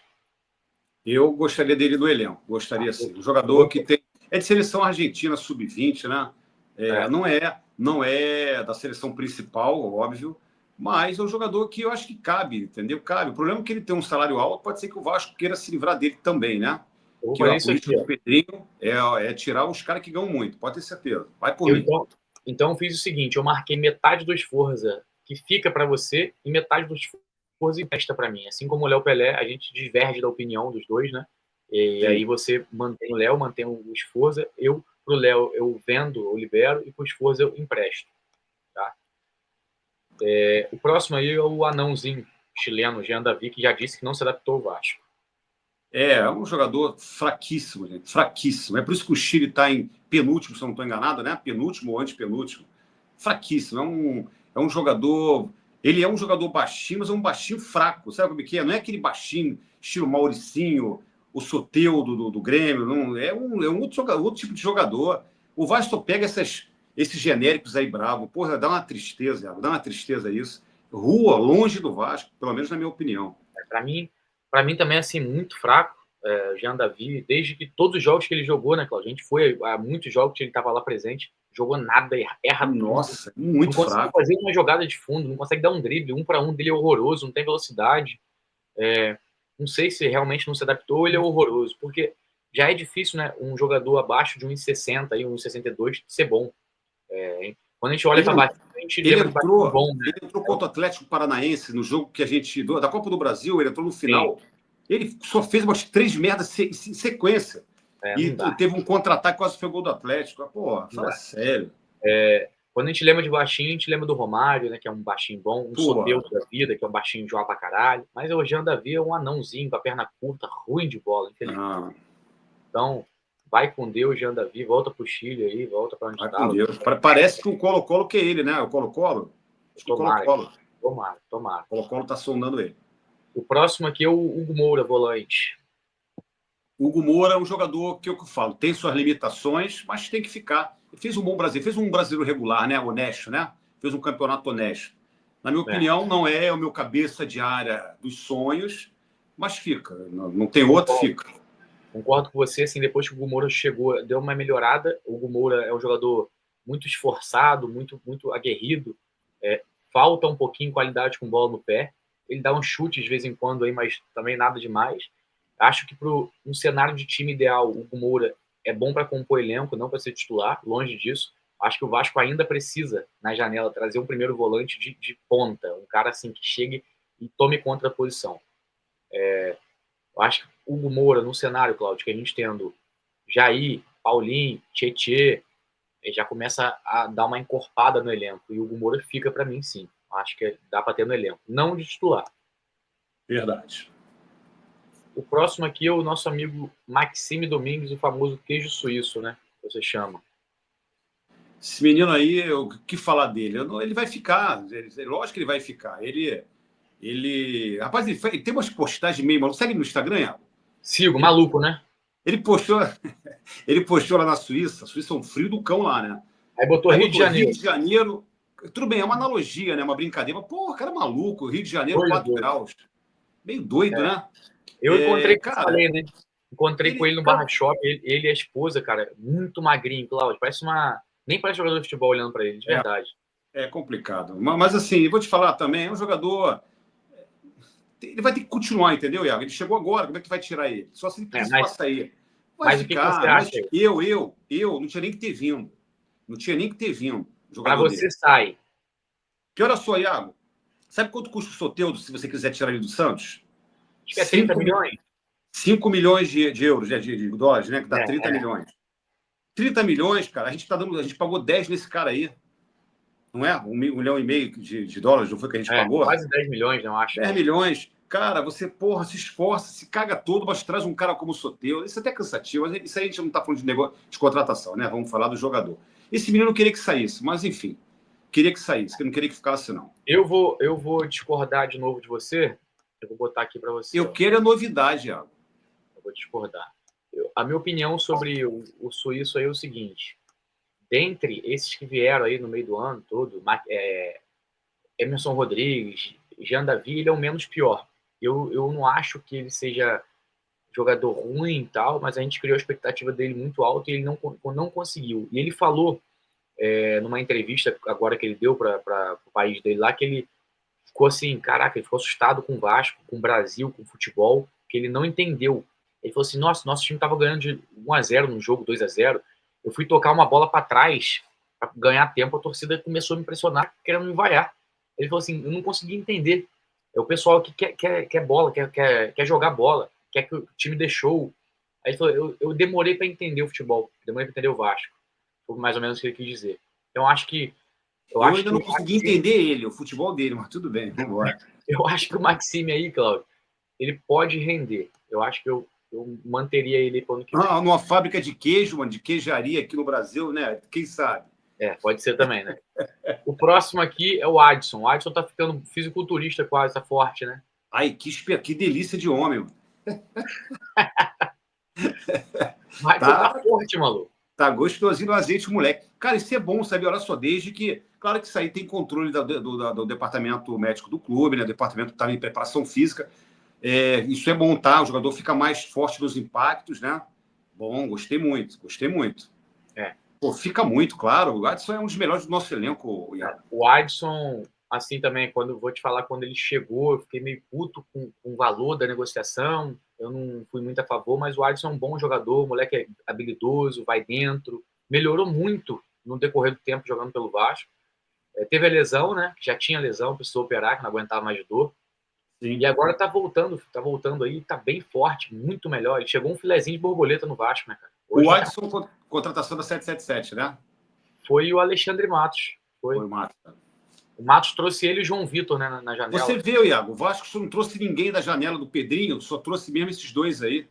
Eu gostaria dele no elenco, gostaria sim. Um jogador que tem. É de seleção argentina sub-20, né? É, Não é da seleção principal, óbvio, mas é um jogador que eu acho que cabe, entendeu? Cabe. O problema é que ele tem um salário alto, pode ser que o Vasco queira se livrar dele também, né? eu vou Que fazer a isso política aqui, do ó. Pedrinho é tirar os caras que ganham muito, pode ter certeza. Vai por Eu, mim. então eu fiz o seguinte, eu marquei metade do Sforza que fica para você e metade do Sforza empresta para mim. Assim como o Léo Pelé, a gente diverge da opinião dos dois, né? E aí Sim. você mantém o Léo, mantém o Sforza. Eu, pro Léo, eu vendo, eu libero, e pro Sforza eu empresto. Tá? O próximo aí é o anãozinho chileno, Jean Davi, que já disse que não se adaptou ao Vasco. É um jogador fraquíssimo, gente, fraquíssimo. É por isso que o Chile está em penúltimo, se eu não estou enganado, né? Penúltimo ou antepenúltimo. Fraquíssimo. É um jogador. Ele é um jogador baixinho, mas é um baixinho fraco. Sabe como é que é? Não é aquele baixinho, estilo Mauricinho, o Soteldo do Grêmio. Não, é um outro tipo de jogador. O Vasco pega esses genéricos aí bravo. Porra, dá uma tristeza, dá uma tristeza isso. Rua, longe do Vasco, pelo menos na minha opinião. Para mim também, assim, muito fraco. Jean Davi, desde que todos os jogos que ele jogou, né, Claudio? A gente foi a muitos jogos que ele estava lá presente, jogou nada, erra tudo. Nossa, Não muito consegue fraco. fazer uma jogada de fundo, não consegue dar um drible, um para um dele é horroroso, não tem velocidade. Não sei se realmente não se adaptou ou ele é horroroso, porque já é difícil, né, um jogador abaixo de 1,60 e 1,62 ser bom. Quando a gente olha Ele, para baixo, a gente ele lembra de baixo entrou, bom, né? ele entrou contra o Atlético Paranaense no jogo que a gente da Copa do Brasil, ele entrou no Sim, final. Ele só fez umas 3 merdas em sequência. E não dá, teve um contra-ataque, quase foi o gol do Atlético. Pô, não fala dá. sério. Quando a gente lembra de baixinho, a gente lembra do Romário, né, que é um baixinho bom, um Pô, Soteldo da vida, que é um baixinho joga pra caralho. Mas o Jean Davi é um anãozinho com a perna curta, ruim de bola, infelizmente. não, Então, vai com Deus, Jean Davi, volta pro Chile aí, volta para onde vai com estava. Deus. Parece que o Colo-Colo que é ele, né? O Colo-Colo? Acho que o Tomara, Colo-Colo. tomara, tomara. O Colo-Colo tá sondando ele. O próximo aqui é o Hugo Moura, volante. O Hugo Moura é um jogador que eu falo, tem suas limitações, mas tem que ficar. Ele fez um bom Brasil, fez um brasileiro regular, né? Honesto, né? Fez um campeonato honesto. Na minha É, opinião, não é o meu cabeça de área dos sonhos, mas fica. Não tem outro, concordo, fica. concordo com você, assim, depois que o Hugo Moura chegou, deu uma melhorada. O Hugo Moura é um jogador muito esforçado, muito, muito aguerrido. É, falta um pouquinho de qualidade com bola no pé. Ele dá um chute de vez em quando aí, mas também nada demais. Acho que para um cenário de time ideal, o Hugo Moura é bom para compor elenco, não para ser titular, longe disso. Acho que o Vasco ainda precisa, na janela, trazer um primeiro volante de ponta, um cara assim que chegue e tome contra a posição. Eu acho que o Hugo Moura, no cenário, Claudio, que a gente tendo Jair, Paulinho, Tietê, já começa a dar uma encorpada no elenco. E o Hugo Moura fica para mim, sim. Acho que dá para ter no elenco. Não de titular. Verdade. O próximo aqui é o nosso amigo Maxime Domingues, o famoso queijo suíço, né? Que você chama. Esse menino aí, o que falar dele? Ele vai ficar, lógico que ele vai ficar. Rapaz, ele tem umas postagens meio malucas. Segue no Instagram, Iago? Sigo, maluco, né? Ele postou, ele postou lá na Suíça. A Suíça é um frio do cão lá, né? Aí botou Aí Rio de botou Janeiro. Rio de Janeiro. Tudo bem, é uma analogia, né? Uma brincadeira. Mas, pô, cara maluco. Rio de Janeiro, 4 Doido. graus. Meio doido, É. né? Eu encontrei, Cara, falei, né? Encontrei com ele no cara, Barra Shop, ele e a esposa, cara, muito magrinho, Cláudio. Nem parece jogador de futebol olhando pra ele, de é, verdade. é complicado. Mas assim, eu vou te falar também, é um jogador. Ele vai ter que continuar, entendeu, Iago? Ele chegou agora, como é que vai tirar ele? Só se ele É, pedisse para sair. Vai mas o que você ficar, acha mas aí? eu não tinha nem que ter vindo. Não tinha nem que ter vindo, o Pra jogador você dele. sai. Que olha só, Iago, sabe quanto custa o Soteldo se você quiser tirar ele do Santos? Acho que é 30 milhões. 5 milhões de euros, de dólares, né? Que dá 30 É. milhões. 30 milhões, cara, a gente pagou 10 nesse cara aí. Não é? 1,5 milhão de dólares, não foi que a gente pagou? Quase 10 milhões, não acho. 10 milhões. Cara, você, porra, se esforça, se caga todo, mas traz um cara como o Soteldo. Isso é até cansativo, mas isso aí a gente não está falando de negócio de contratação, né? Vamos falar do jogador. Esse menino não queria que saísse, mas enfim, queria que saísse, que não queria que ficasse, não. Eu vou discordar de novo de você. Eu vou botar aqui para você. Eu quero a novidade, Iago. Eu vou discordar. A minha opinião sobre o suíço aí é o seguinte: dentre esses que vieram aí no meio do ano todo, Emerson Rodrigues, Jean Davi, ele é o menos pior. Eu não acho que ele seja jogador ruim e tal, mas a gente criou a expectativa dele muito alta e ele não conseguiu. E ele falou, numa entrevista agora que ele deu para o país dele lá, que ele ficou assim, caraca, ele ficou assustado com o Vasco, com o Brasil, com o futebol, que ele não entendeu. Ele falou assim, nossa, nosso time estava ganhando de 1-0 num jogo, 2-0. Eu fui tocar uma bola para trás para ganhar tempo, a torcida começou a me impressionar, querendo me vaiar. Ele falou assim, eu não consegui entender. É o pessoal que quer bola, quer jogar bola, quer que o time dê show. Aí ele falou, eu demorei para entender o futebol, demorei para entender o Vasco. Foi mais ou menos o que ele quis dizer. Então, eu Eu acho ainda que não o consegui Maxime, entender ele, o futebol dele, mas tudo bem, vamos embora. eu acho que o Maxime aí, Cláudio, ele pode render. Eu acho que eu manteria ele para o ano que vem. Numa fábrica de queijo, mano, de queijaria aqui no Brasil, né? Quem sabe? Pode ser também, né? O próximo aqui é o Adson. O Adson tá ficando fisiculturista quase, tá forte, né? Ai, que delícia de homem, mano. O Adson tá Tá, forte, maluco. tá gostosinho no azeite, moleque. Cara, isso é bom, sabe? Olha só, desde que. Claro que isso aí tem controle do departamento médico do clube, né? O departamento que tá em preparação física. Isso é bom, tá? O jogador fica mais forte nos impactos, né? Bom, gostei muito, gostei muito. É. Pô, fica muito, claro. O Adson é um dos melhores do nosso elenco, Iago. O Adson, assim também, vou te falar, quando ele chegou, eu fiquei meio puto com o valor da negociação. Eu não fui muito a favor, mas o Adson é um bom jogador, o moleque é habilidoso, vai dentro. Melhorou muito no decorrer do tempo jogando pelo Vasco. Teve a lesão, né? Já tinha lesão, precisou operar, que não aguentava mais de dor. Sim. E agora tá voltando aí, tá bem forte, muito melhor. Ele chegou um filezinho de borboleta no Vasco, né, cara? O Hoje Adson, contratação da 777, né? foi o Alexandre Matos. Foi Foi. o Mato. O Matos trouxe ele e o João Vitor, né, na Você janela. viu, Iago, o Vasco só não trouxe ninguém da janela do Pedrinho, só trouxe mesmo esses dois aí.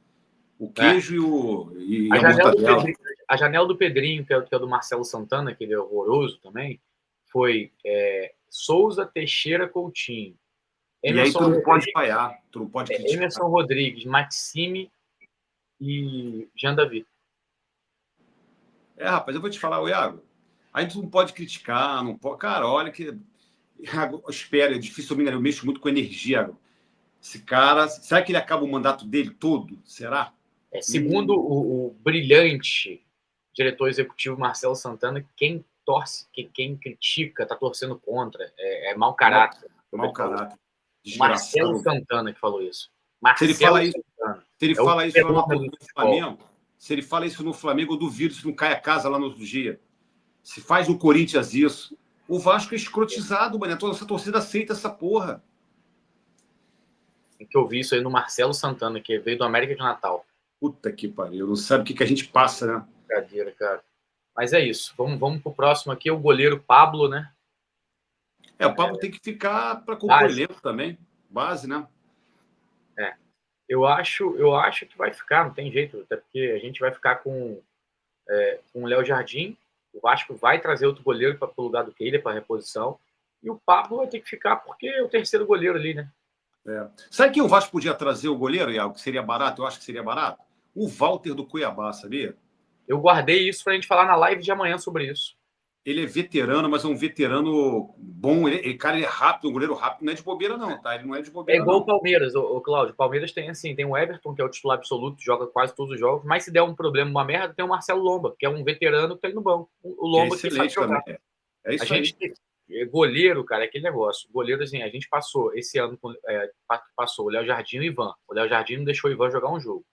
O É. queijo e A a janela do mortadela. Pedrinho, a janela do Pedrinho, que é do Marcelo Santana, que ele é horroroso também, foi Souza, Teixeira, Coutinho. E aí tu Emerson não pode Rodrigues, vaiar, tu não pode criticar. Emerson Rodrigues, Maxime e Jean Davi. Rapaz, eu vou te falar, o Iago, a gente não pode criticar, não pode. Cara, olha que. Espera, é difícil, eu mexo muito com energia. Iago. Esse cara, será que ele acaba o mandato dele todo? Será? Segundo o brilhante diretor executivo Marcelo Santana, quem torce, quem critica, está torcendo contra, é mau caráter. Mau caráter. O Marcelo Desgraçado. Santana que falou isso. Se ele Marcelo fala isso, Santana. se ele É o fala isso lá na fenômeno torcida do do futebol. Flamengo, se ele fala isso no Flamengo, eu duvido se não cai a casa lá no outro dia. Se faz no Corinthians isso, o Vasco é escrotizado, mano. Toda essa torcida aceita essa porra. Tem que ouvir isso aí no Marcelo Santana, que veio do América de Natal. Puta que pariu. Não sabe o que a gente passa, né? Brincadeira, cara. Mas é isso. Vamos pro próximo aqui, o goleiro Pablo, né? O Pablo tem que ficar para compor Base. elenco também. Base, né? Eu acho que vai ficar, não tem jeito, até porque a gente vai ficar com o Léo Jardim, o Vasco vai trazer outro goleiro para o lugar do Keiler, para reposição, e o Pablo vai ter que ficar porque é o terceiro goleiro ali, né? É. Sabe quem o Vasco podia trazer o goleiro, Iago, que seria barato? Eu acho que seria barato. O Walter do Cuiabá, sabia? Eu guardei isso para a gente falar na live de amanhã sobre isso. Ele é veterano, mas é um veterano bom. Cara, ele é rápido, um goleiro rápido. Não é de bobeira, não, tá? Ele não é de É bobeira, igual o não. Palmeiras, o Cláudio. O Palmeiras tem assim, tem o Everton, que é o titular absoluto, joga quase todos os jogos, mas se der um problema, uma merda, tem o Marcelo Lomba, que é um veterano que tá aí no banco. O Que é Lomba que sabe excelente também. jogar. É A isso aí. gente tem goleiro, cara, é aquele negócio. Goleiro, assim, a gente passou esse ano, passou o Léo Jardim e o Ivan. O Léo Jardim não deixou o Ivan jogar um jogo.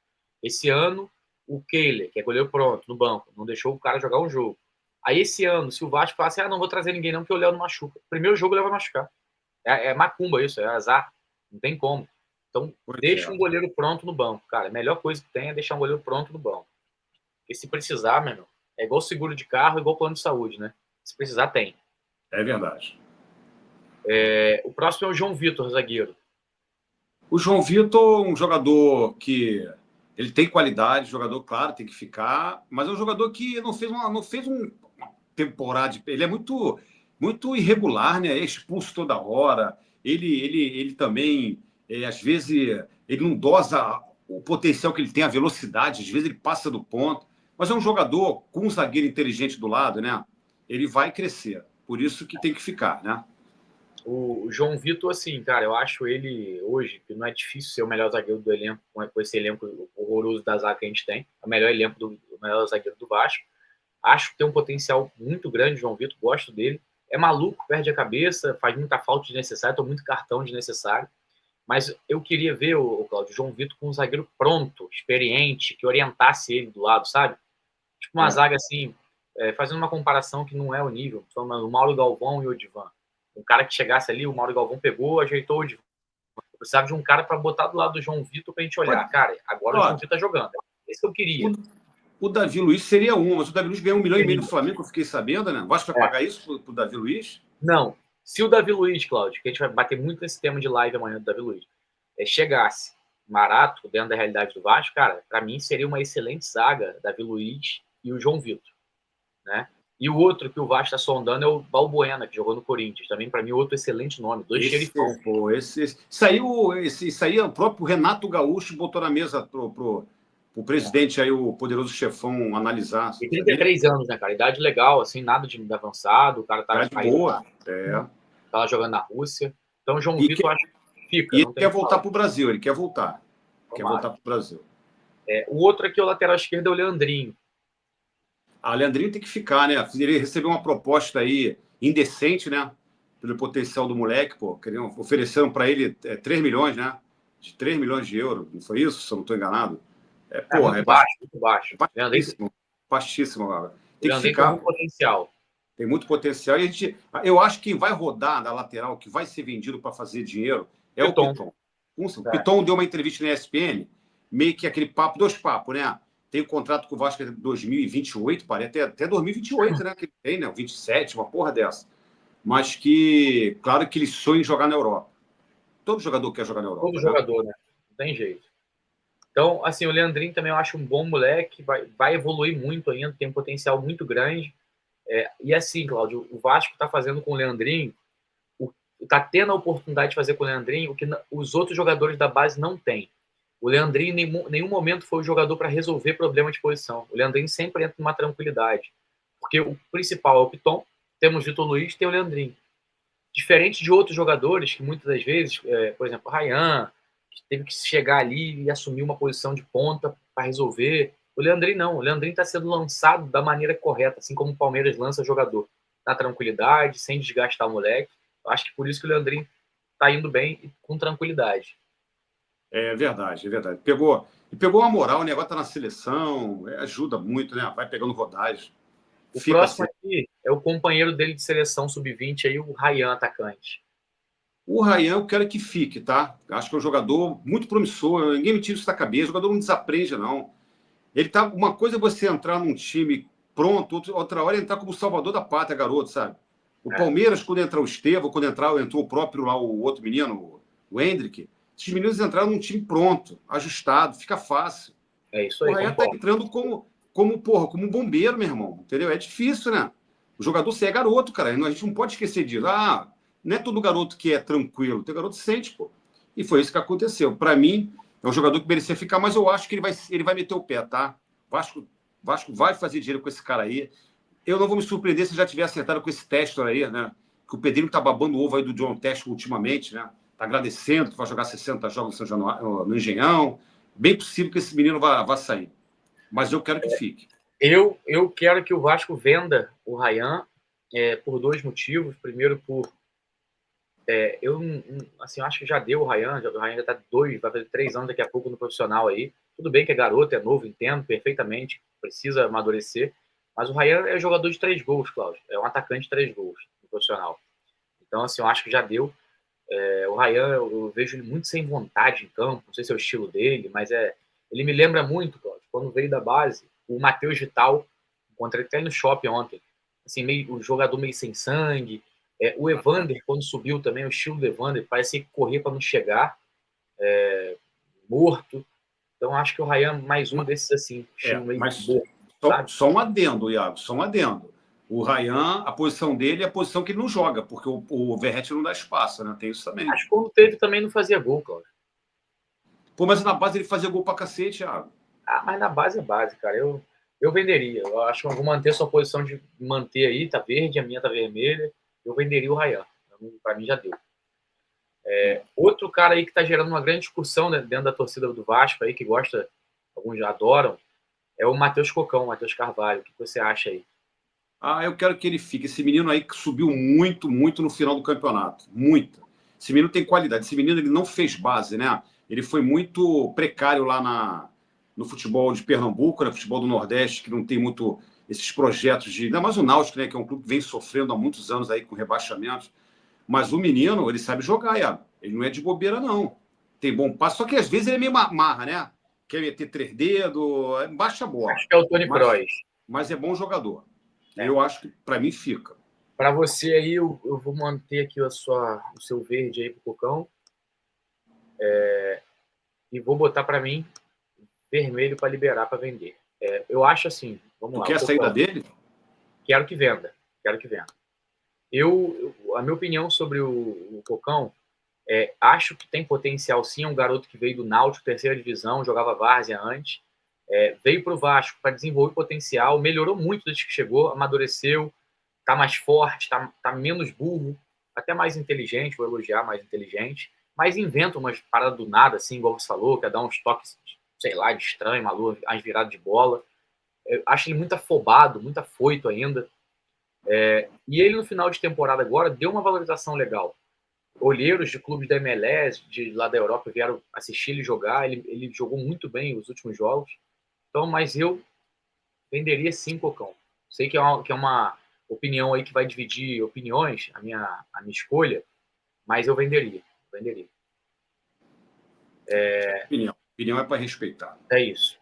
Esse ano, o Keiler, que é goleiro pronto, no banco, não deixou o cara jogar um jogo. Aí esse ano, se o Vasco falasse, não vou trazer ninguém não, porque o Léo não machuca. Primeiro jogo ele vai machucar. É macumba isso, é azar. Não tem como. Então, Pois deixa é. um goleiro pronto no banco, cara. A melhor coisa que tem é deixar um goleiro pronto no banco. Porque se precisar, meu irmão, é igual seguro de carro, igual plano de saúde, né? Se precisar, tem. É verdade. O próximo é o João Vitor, zagueiro. O João Vitor, um jogador que ele tem qualidade, jogador, claro, tem que ficar, mas é um jogador que não fez uma temporada. Ele é muito irregular, né? É expulso toda hora. Ele também, às vezes, ele não dosa o potencial que ele tem, a velocidade, às vezes ele passa do ponto. Mas é um jogador com um zagueiro inteligente do lado, né? Ele vai crescer. Por isso que tem que ficar, né? O João Vitor, assim, cara, eu acho ele hoje, que não é difícil ser o melhor zagueiro do elenco, com esse elenco horroroso da zaga que a gente tem. O melhor elenco o melhor zagueiro do Vasco. Acho que tem um potencial muito grande, João Vitor, gosto dele. É maluco, perde a cabeça, faz muita falta desnecessária, toma muito cartão desnecessário. Mas eu queria ver o Cláudio, João Vitor com um zagueiro pronto, experiente, que orientasse ele do lado, sabe? Tipo uma É. zaga assim, fazendo uma comparação que não é o nível, falando o Mauro Galvão e o Odivan. Um cara que chegasse ali, o Mauro Galvão pegou, ajeitou o Odivan. Eu precisava de um cara para botar do lado do João Vitor pra gente olhar. Cara, agora o Ó, João Vitor tá jogando. Esse que eu queria. o Davi Luiz seria um, mas o Davi Luiz ganhou 1,5 milhão do Seria. Flamengo, eu fiquei sabendo, né? O Vasco vai É. pagar isso pro Davi Luiz? Não. Se o Davi Luiz, Cláudio, que a gente vai bater muito nesse tema de live amanhã do Davi Luiz, chegasse barato dentro da realidade do Vasco, cara, para mim seria uma excelente zaga, Davi Luiz e o João Vitor, né? E o outro que o Vasco está sondando é o Balbuena, que jogou no Corinthians. Também, para mim, outro excelente nome. Dois xerifão. Pô, isso aí o próprio Renato Gaúcho botou na mesa pro presidente aí, o poderoso chefão, analisar. E Sabia? 33 anos, né, cara? Idade legal, assim, nada de avançado. O cara tá, Tá de boa. É. tá lá jogando na Rússia. Então, o João E, Vitor, acho que fica, e ele não tem o quer que voltar falar. pro Brasil, ele quer voltar. Quer Tomara. voltar pro Brasil. O outro aqui, o lateral esquerdo, é o Leandrinho. A Leandrinho tem que ficar, né? Ele recebeu uma proposta aí indecente, né? Pelo potencial do moleque, pô. Ofereceram para ele 3 milhões, né? De 3 milhões de euros. Não foi isso? Se eu não estou enganado. Porra, Muito baixo, muito baixo. baixíssimo. Baixíssimo, cara. O Tem que Leandrinho tem ficar, muito pô. potencial. Tem muito potencial. E eu acho que quem vai rodar na lateral, que vai ser vendido para fazer dinheiro, é o Piton. Piton. O Piton deu uma entrevista na ESPN, meio que aquele papo, dois papos, né? Tem um contrato com o Vasco até 2028, parece, até 2028, né? Que ele tem, né? 27, uma porra dessa. Mas que, claro que ele sonha em jogar na Europa. Todo jogador quer jogar na Todo Europa, né? jogador, né? Não tem jeito. Então, assim, o Leandrinho também eu acho um bom moleque, vai evoluir muito ainda, tem um potencial muito grande. E assim, Cláudio, o Vasco está fazendo com o Leandrinho, está tendo a oportunidade de fazer com o Leandrinho o que os outros jogadores da base não têm. O Leandrinho, em nenhum momento, foi o jogador para resolver problema de posição. O Leandrinho sempre entra numa tranquilidade. Porque o principal é o Piton, temos Vitor Luiz, tem o Leandrinho. Diferente de outros jogadores que muitas das vezes, por exemplo, o Ryan, que teve que chegar ali e assumir uma posição de ponta para resolver. O Leandrinho não. O Leandrinho está sendo lançado da maneira correta, assim como o Palmeiras lança jogador. Na tranquilidade, sem desgastar o moleque. Eu acho que por isso que o Leandrinho está indo bem e com tranquilidade. É verdade, é verdade. Pegou uma moral, o negócio tá na seleção, ajuda muito, né? Vai pegando rodagem. O Fica próximo assim. aqui é o companheiro dele de seleção sub-20, aí, o Ryan, atacante. O Ryan, eu quero que fique, tá? Acho que é um jogador muito promissor. Ninguém me tira isso da cabeça. O jogador não desaprende, não. Ele tá. Uma coisa é você entrar num time pronto, outra hora é entrar como salvador da pátria, garoto, sabe? O É, Palmeiras, quando entra o Estevão, quando entrou o próprio lá, o outro menino, o Hendrick, Esses meninos entraram num time pronto, ajustado, fica fácil. É isso O aí, Ryan tá concordo. entrando como bombeiro, meu irmão. Entendeu? É difícil, né? O jogador você é garoto, cara. A gente não pode esquecer disso. Não é todo garoto que é tranquilo. Tem garoto que sente, pô. E foi isso que aconteceu. Para mim, é um jogador que merecia ficar, mas eu acho que ele vai meter o pé, tá? Vasco vai fazer dinheiro com esse cara aí. Eu não vou me surpreender se já tiver acertado com esse Testor aí, né? Que o Pedrinho tá babando o ovo aí do John Testor ultimamente, né? Tá agradecendo que vai jogar 60 jogos no São Januário, no Engenhão. Bem possível que esse menino vá sair. Mas eu quero que fique. Eu quero que o Vasco venda o Ryan por dois motivos. Primeiro, eu assim, acho que já deu o Ryan já está vai fazer 3 anos daqui a pouco no profissional aí. Tudo bem que é garoto, é novo, entendo perfeitamente, precisa amadurecer. Mas o Ryan é jogador de 3 gols, Cláudio. É um atacante de 3 gols no profissional. Então, assim, eu acho que já deu. O Ryan, eu vejo ele muito sem vontade em campo. Não sei se é o estilo dele, mas ele me lembra muito, Cláudio, quando veio da base, o Matheus Vital. Encontrei até no shopping ontem. Assim, o jogador meio sem sangue. O Evander, quando subiu também, o estilo do Evander, parecia que corria para não chegar, morto. Então, acho que o Ryan é mais um desses, assim, estilo meio Mas morto, só, sabe? só um adendo, Iago, só um adendo. O Ryan, a posição dele é a posição que ele não joga, porque o Verratti não dá espaço, né? Tem isso também. Acho que quando teve também não fazia gol, Cláudio. Pô, mas na base ele fazia gol pra cacete, Iago. Mas na base é base, cara. Eu venderia. Eu acho que eu vou manter sua posição de manter aí, tá verde, a minha tá vermelha. Eu venderia o Ryan. Para mim já deu. Outro cara aí que tá gerando uma grande discussão, né, dentro da torcida do Vasco aí, que gosta, alguns já adoram, é o Matheus Cocão, o Matheus Carvalho. O que você acha aí? Eu quero que ele fique. Esse menino aí que subiu muito, muito no final do campeonato. Muito. Esse menino tem qualidade. Esse menino ele não fez base, né? Ele foi muito precário lá no futebol de Pernambuco, no futebol do Nordeste, que não tem muito esses projetos de. Ainda mais o Náutico, né? Que é um clube que vem sofrendo há muitos anos aí com rebaixamentos. Mas o menino, ele sabe jogar, Iago. Ele não é de bobeira, não. Tem bom passo, só que às vezes ele é meio marra, né? Quer meter 3 dedos, baixa a bola. Acho que é o Tony Mas, Kroos. mas é bom jogador. Eu acho que, para mim, fica. Para você aí, eu vou manter aqui o seu verde aí pro Cocão e vou botar para mim vermelho para liberar para vender. Eu acho assim, vamos Tu lá, quer o a saída Cocão, dele? quero que venda, quero que venda. A minha opinião sobre o Cocão acho que tem potencial sim, é um garoto que veio do Náutico, terceira divisão, jogava várzea antes, veio para o Vasco para desenvolver potencial, melhorou muito desde que chegou, amadureceu, tá mais forte, tá menos burro, até mais inteligente, vou elogiar, mais inteligente, mas inventa umas paradas do nada, assim, igual você falou, quer dar uns toques, sei lá, de estranho, maluco, as viradas de bola. Eu acho ele muito afobado, muito afoito ainda. E ele, no final de temporada agora, deu uma valorização legal. Olheiros de clubes da MLS, de lá da Europa, vieram assistir ele jogar. Ele jogou muito bem os últimos jogos. Então, mas eu venderia sim, Cocão. Sei que é uma opinião aí que vai dividir opiniões, a minha escolha, mas eu venderia. Venderia. Opinião. Opinião é para respeitar. É isso.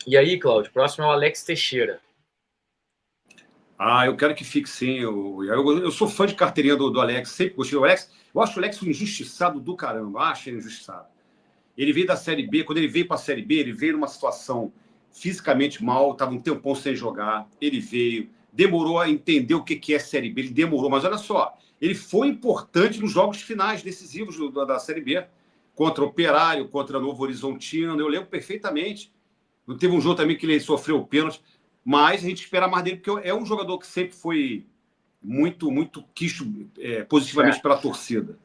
E aí, Cláudio, próximo é o Alex Teixeira. Eu quero que fique sim. Eu sou fã de carteirinha do Alex, sempre gostei do Alex. Eu acho o Alex um injustiçado do caramba. Acho ele injustiçado. Ele veio da Série B. Quando ele veio para a Série B, ele veio numa situação fisicamente mal, estava um tempão sem jogar. Ele veio, demorou a entender o que é Série B. Ele demorou, mas olha só, ele foi importante nos jogos finais decisivos da Série B, contra o Operário, contra o Novo Horizontino. Eu lembro perfeitamente. Não teve um jogo também que ele sofreu o pênalti, mas a gente espera mais dele, porque é um jogador que sempre foi muito, muito quisto positivamente pela torcida.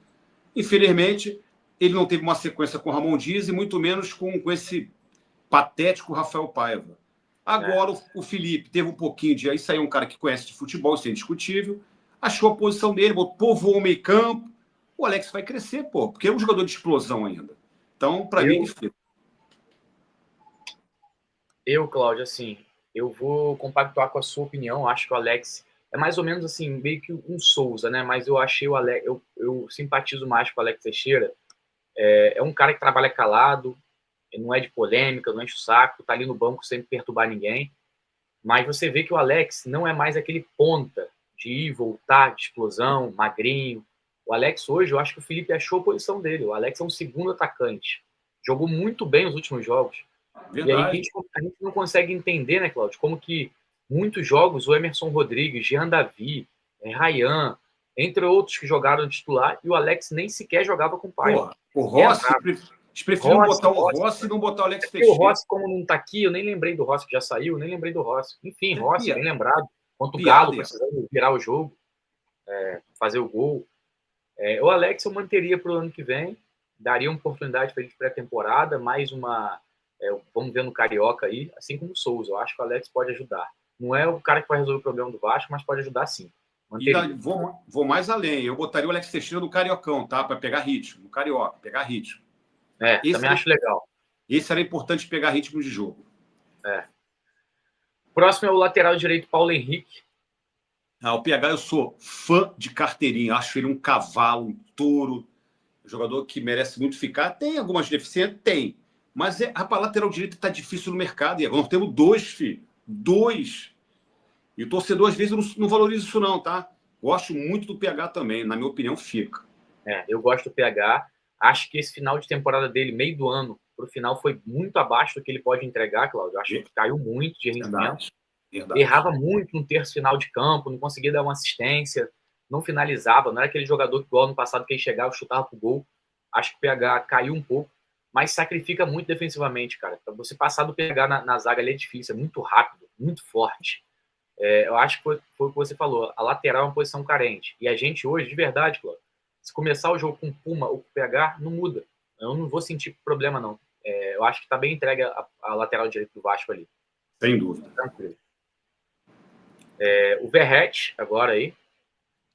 Infelizmente, ele não teve uma sequência com o Ramon Dias e muito menos com esse patético Rafael Paiva. Agora, o Felipe teve um pouquinho de. Isso aí é um cara que conhece de futebol, isso é indiscutível. Achou a posição dele, povoou o meio campo. O Alex vai crescer, porque é um jogador de explosão ainda. Então, para mim, ele fica. Cláudio, assim, eu vou compactuar com a sua opinião. Acho que o Alex é mais ou menos assim, meio que um Souza, né? Mas eu achei o Alex, eu simpatizo mais com o Alex Teixeira. É um cara que trabalha calado, não é de polêmica, não enche o saco, tá ali no banco sem perturbar ninguém. Mas você vê que o Alex não é mais aquele ponta de ir, voltar, de explosão, magrinho. O Alex hoje, eu acho que o Felipe achou a posição dele. O Alex é um segundo atacante. Jogou muito bem os últimos jogos. E aí Verdade. a gente não consegue entender, né, Cláudio, como que muitos jogos, o Emerson Rodrigues, Jean Davi, Ryan, entre outros que jogaram de titular, e o Alex nem sequer jogava com o Paiva. Porra, o Rossi, eles preferiram botar o Rossi e não botar o É Alex porque o Teixeira. Rossi, como não tá aqui, eu nem lembrei do Rossi que já saiu, nem lembrei do Rossi. Enfim, É Rossi, bem lembrado. Quanto o Galo piada, Iago. precisando virar o jogo, fazer o gol. O Alex eu manteria para o ano que vem, daria uma oportunidade para ele de pré-temporada, mais uma. Vamos ver no Carioca aí, assim como o Souza. Eu acho que o Alex pode ajudar. Não é o cara que vai resolver o problema do Vasco, mas pode ajudar sim. E Manteria. vou mais além. Eu botaria o Alex Teixeira no Cariocão, tá? Para pegar ritmo. No Carioca, pegar ritmo. Também acho legal. Esse era importante pegar ritmo de jogo. Próximo é o lateral direito, Paulo Henrique. O PH, eu sou fã de carteirinha. Acho ele um cavalo, um touro. Um jogador que merece muito ficar. Tem algumas deficiências? Tem. Mas, rapaz, lateral direito está difícil no mercado. Nós temos 2, filho. 2. E o torcedor, às vezes, não valoriza isso, não, tá? Gosto muito do PH também. Na minha opinião, fica. Eu gosto do PH. Acho que esse final de temporada dele, meio do ano, para o final, foi muito abaixo do que ele pode entregar, Cláudio. Acho que caiu muito de rendimento. Verdade. Errava muito no terço final de campo, não conseguia dar uma assistência, não finalizava. Não era aquele jogador que, igual ano passado, que ele chegava e chutava pro gol. Acho que o PH caiu um pouco, mas sacrifica muito defensivamente, cara. Para você passar do PH na zaga ali é difícil, é muito rápido, muito forte. Eu acho que foi o que você falou. A lateral é uma posição carente. E a gente hoje, de verdade, Cláudio, se começar o jogo com Puma ou com PH, não muda. Eu não vou sentir problema, não. Eu acho que está bem entregue a lateral direito do Vasco ali. Sem dúvida. Tranquilo. O Verratti, agora aí.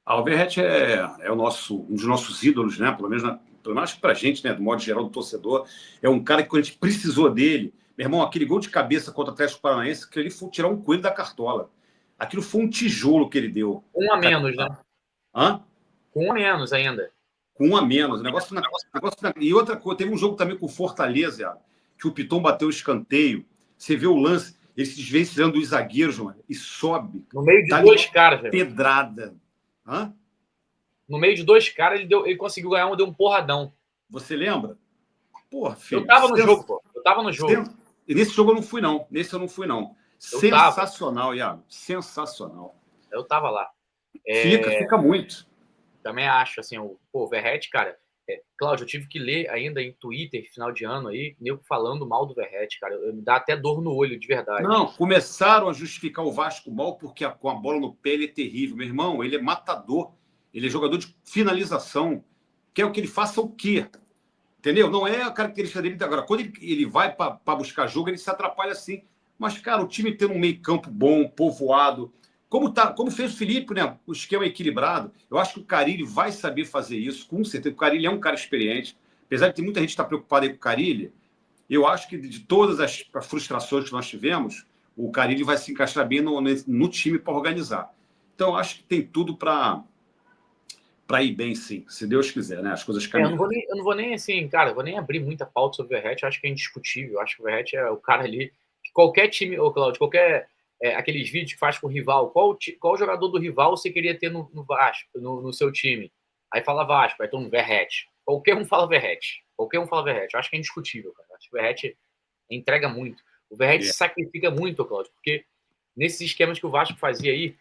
O Verratti é um dos nossos ídolos, né? Pelo menos para a gente, né? Do modo geral, do torcedor. É um cara que, quando a gente precisou dele, meu irmão, aquele gol de cabeça contra o Atlético Paranaense, que ele foi tirar um coelho da cartola. Aquilo foi um tijolo que ele deu. Um a menos, né? Hã? Com um a menos ainda. Com um a menos. E outra coisa, teve um jogo também com o Fortaleza, que o Piton bateu o escanteio. Você vê o lance, ele se desvencilhando dos zagueiros, mano, e sobe. No meio de dois caras, velho. Pedrada. Hã? No meio de dois caras, ele conseguiu ganhar deu um porradão. Você lembra? Porra, filho. Eu tava no jogo, pô. Eu tava no jogo. E nesse jogo eu não fui, não. Nesse eu não fui, não. Sensacional, Iago. Sensacional. Eu tava lá. Fica muito. Também acho, assim, o Verratti, cara. Cláudio, eu tive que ler ainda em Twitter, final de ano aí, nego falando mal do Verratti, cara. Me dá até dor no olho, de verdade. Não, começaram a justificar o Vasco mal porque com a bola no pé ele é terrível. Meu irmão, ele é matador. Ele é jogador de finalização. Quer o que ele faça o quê? Entendeu? Não é a característica dele agora. Quando ele vai para buscar jogo, ele se atrapalha assim. Mas, cara, o time tem um meio campo bom, povoado. Como fez o Felipe, né? O esquema equilibrado. Eu acho que o Carille vai saber fazer isso, com certeza. O Carille é um cara experiente. Apesar de ter muita gente estar preocupada aí com o Carille, eu acho que de todas as frustrações que nós tivemos, o Carille vai se encaixar bem no time para organizar. Então, eu acho que tem tudo para ir bem, sim, se Deus quiser, né? As coisas caminham. Eu não vou nem assim, cara, eu vou nem abrir muita pauta sobre o Verratti, eu acho que é indiscutível. Eu acho que o Verratti é o cara ali que qualquer time, ou Claudio, aqueles vídeos que faz com o rival, qual jogador do rival você queria ter no Vasco, no seu time? Aí fala Vasco, aí todo mundo Verratti. Qualquer um fala Verratti. Eu acho que é indiscutível, cara. Eu acho que o Verratti entrega muito. O Verratti se sacrifica muito, Claudio, porque nesses esquemas que o Vasco fazia aí,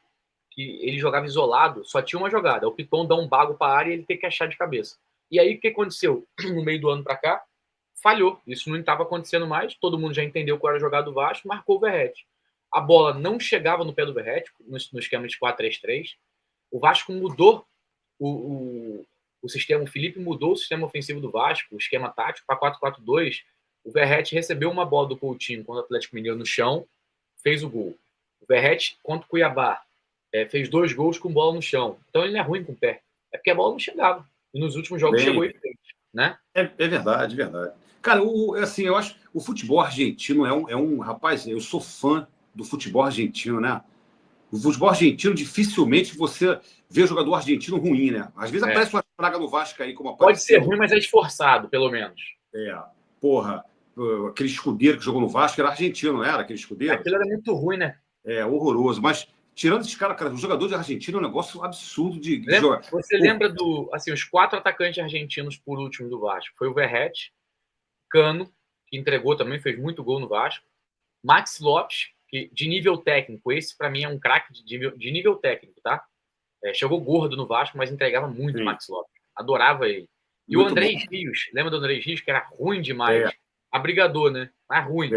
que ele jogava isolado, só tinha uma jogada. O Piton dá um bago para a área e ele tem que achar de cabeça. E aí, o que aconteceu? No meio do ano para cá, falhou. Isso não estava acontecendo mais. Todo mundo já entendeu qual era a jogada do Vasco, marcou o Verratti. A bola não chegava no pé do Verratti, no esquema de 4-3-3. O Vasco mudou o sistema. O Felipe mudou o sistema ofensivo do Vasco, o esquema tático, para 4-4-2. O Verratti recebeu uma bola do Coutinho contra o Atlético Mineiro no chão, fez o gol. O Verratti contra o Cuiabá fez 2 gols com bola no chão. Então ele não é ruim com o pé. É porque a bola não chegava. E nos últimos jogos chegou e fez, né? É verdade, verdade. Cara, assim, eu acho o futebol argentino rapaz, eu sou fã do futebol argentino, né? O futebol argentino, dificilmente você vê jogador argentino ruim, né? Às vezes aparece uma praga no Vasco aí, como apareceu. Pode ser ruim, mas é esforçado, pelo menos. Aquele escudeiro que jogou no Vasco era argentino, não era? Aquele escudeiro? Aquilo era muito ruim, né? Horroroso. Mas tirando esses caras, cara, o jogador de Argentina é um negócio absurdo de jogar. Você Pô, lembra assim, os 4 atacantes argentinos por último do Vasco? Foi o Verratti, Cano, que entregou também, fez muito gol no Vasco, Maxi Lopes, que de nível técnico, esse para mim é um craque de nível técnico, tá? Chegou gordo no Vasco, mas entregava muito o Maxi Lopes. Adorava ele. E muito o Andrés Rios, lembra do Andrés Rios, que era ruim demais? Abrigador, né? Mas ruim.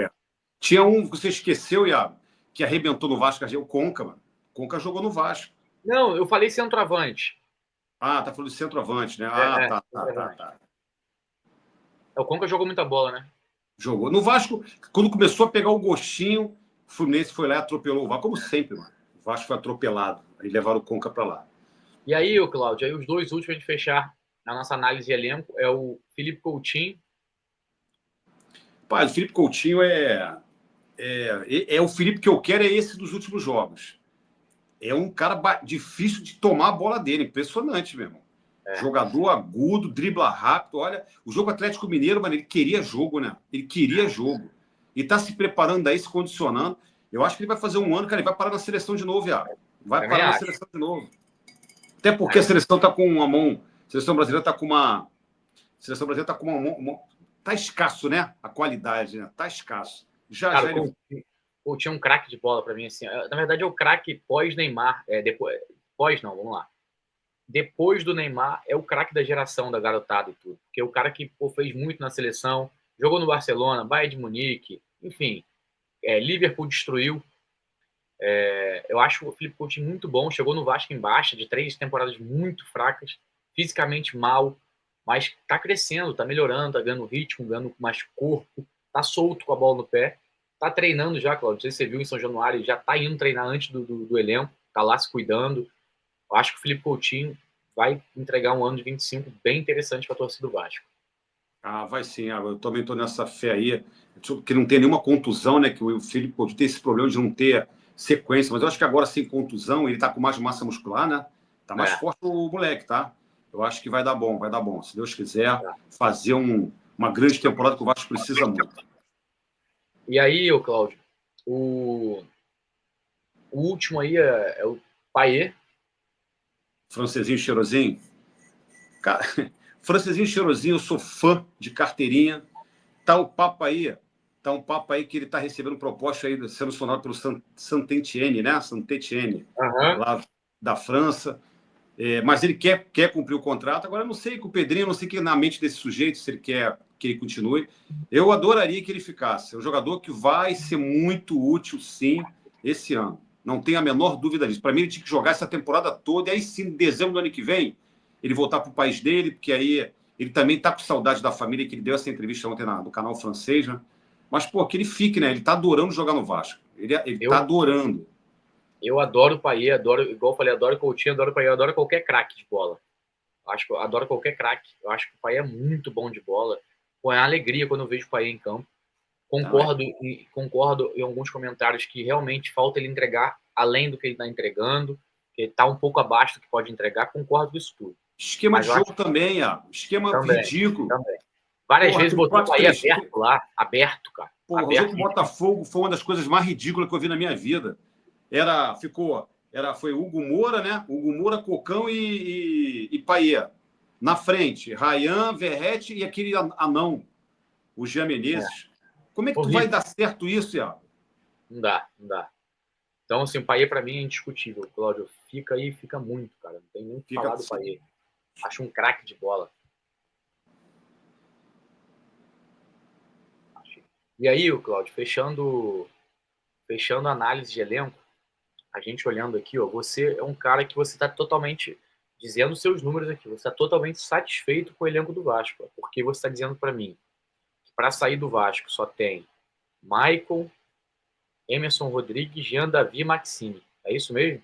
Tinha um que você esqueceu, Iago, que arrebentou no Vasco, o Conca, mano. O Conca jogou no Vasco. Não, eu falei centroavante. Ah, tá falando de centroavante, né? Tá. O Conca jogou muita bola, né? Jogou. No Vasco, quando começou a pegar o gostinho, o Fluminense foi lá e atropelou o Vasco, como sempre, mano. O Vasco foi atropelado. Aí levaram o Conca para lá. E aí, Cláudio, aí os dois últimos de fechar a nossa análise de elenco é o Felipe Coutinho. Pai, o Felipe Coutinho é o Felipe que eu quero, é esse dos últimos jogos. É um cara difícil de tomar a bola dele, impressionante mesmo. Jogador agudo, dribla rápido. Olha, o jogo Atlético Mineiro, mano, ele queria jogo, né? Ele queria jogo. E tá se preparando daí, se condicionando. Eu acho que ele vai fazer um ano, cara, ele vai parar na seleção de novo, Iago. Vai parar na seleção de novo. Até porque a seleção tá com uma mão. A seleção brasileira tá com uma. A seleção brasileira tá com uma mão. Tá escasso, né? A qualidade, né? Tá escasso. Cara, Coutinho é um craque de bola para mim, assim. Na verdade, é o craque pós-Neymar. Não, vamos lá. Depois do Neymar, é o craque da geração, da garotada e tudo. Porque é o cara que fez muito na seleção, jogou no Barcelona, Bayern de Munique, enfim. Liverpool destruiu. Eu acho o Felipe Coutinho muito bom. Chegou no Vasco em baixa, de 3 temporadas muito fracas, fisicamente mal, mas tá crescendo, tá melhorando, tá ganhando ritmo, ganhando mais corpo, tá solto com a bola no pé, tá treinando já, Claudio. Não sei se você viu em São Januário, já tá indo treinar antes do elenco, tá lá se cuidando. Eu acho que o Felipe Coutinho vai entregar um ano de 25 bem interessante para a torcida do Vasco. Ah, vai sim. Eu também estou nessa fé aí, que não tem nenhuma contusão, né? Que o Felipe Coutinho tem esse problema de não ter sequência, mas eu acho que agora sem contusão, ele está com mais massa muscular, né? Tá mais forte o moleque, tá? Eu acho que vai dar bom, vai dar bom. Se Deus quiser, fazer uma grande temporada que o Vasco precisa muito. E aí, Cláudio, o último aí é o Payet. Francesinho cheirosinho. Cara, Francesinho cheirosinho, eu sou fã de carteirinha. Tá um papo aí que ele está recebendo proposta aí, sendo sonado pelo Saint-Étienne, né? Saint-Étienne, lá da França. Mas ele quer cumprir o contrato. Agora, eu não sei com o Pedrinho, não sei que na mente desse sujeito, se ele quer que ele continue. Eu adoraria que ele ficasse. É um jogador que vai ser muito útil, sim, esse ano. Não tenho a menor dúvida disso. Para mim, ele tinha que jogar essa temporada toda. E aí, sim, em dezembro do ano que vem, ele voltar para o país dele, porque aí ele também está com saudade da família, que ele deu essa entrevista ontem no canal francês, né? Mas, pô, que ele fique, né? Ele está adorando jogar no Vasco. Ele está adorando. Eu adoro o Payet, igual eu falei, adoro o Coutinho, adoro o Payet, adoro qualquer craque de bola. Adoro qualquer craque. Eu acho que o Payet é muito bom de bola. Pô, é uma alegria quando eu vejo o Payet em campo. Concordo em alguns comentários que realmente falta ele entregar além do que ele está entregando, que ele está um pouco abaixo do que pode entregar. Concordo com isso tudo. Esquema de jogo também, esquema ridículo. Também. Várias vezes botou o Payet aberto lá, aberto, cara. Porra, o jogo do Botafogo foi uma das coisas mais ridículas que eu vi na minha vida. Foi Hugo Moura, né? Hugo Moura, Cocão e Payet. Na frente, Ryan, Verratti e aquele anão, o Jean Menezes. Como é que tu vai dar certo isso, Iago? Não dá. Então, assim, o Payet para mim é indiscutível, Cláudio. Fica aí, fica muito, cara. Não tem nem o que falar do Payet. Acho um craque de bola. E aí, Cláudio, fechando a análise de elenco, a gente olhando aqui, você é um cara que você está totalmente dizendo seus números aqui, você está totalmente satisfeito com o elenco do Vasco, porque você está dizendo para mim que para sair do Vasco só tem Maicon, Emerson Rodrigues, Jean Davi e Maxime. É isso mesmo?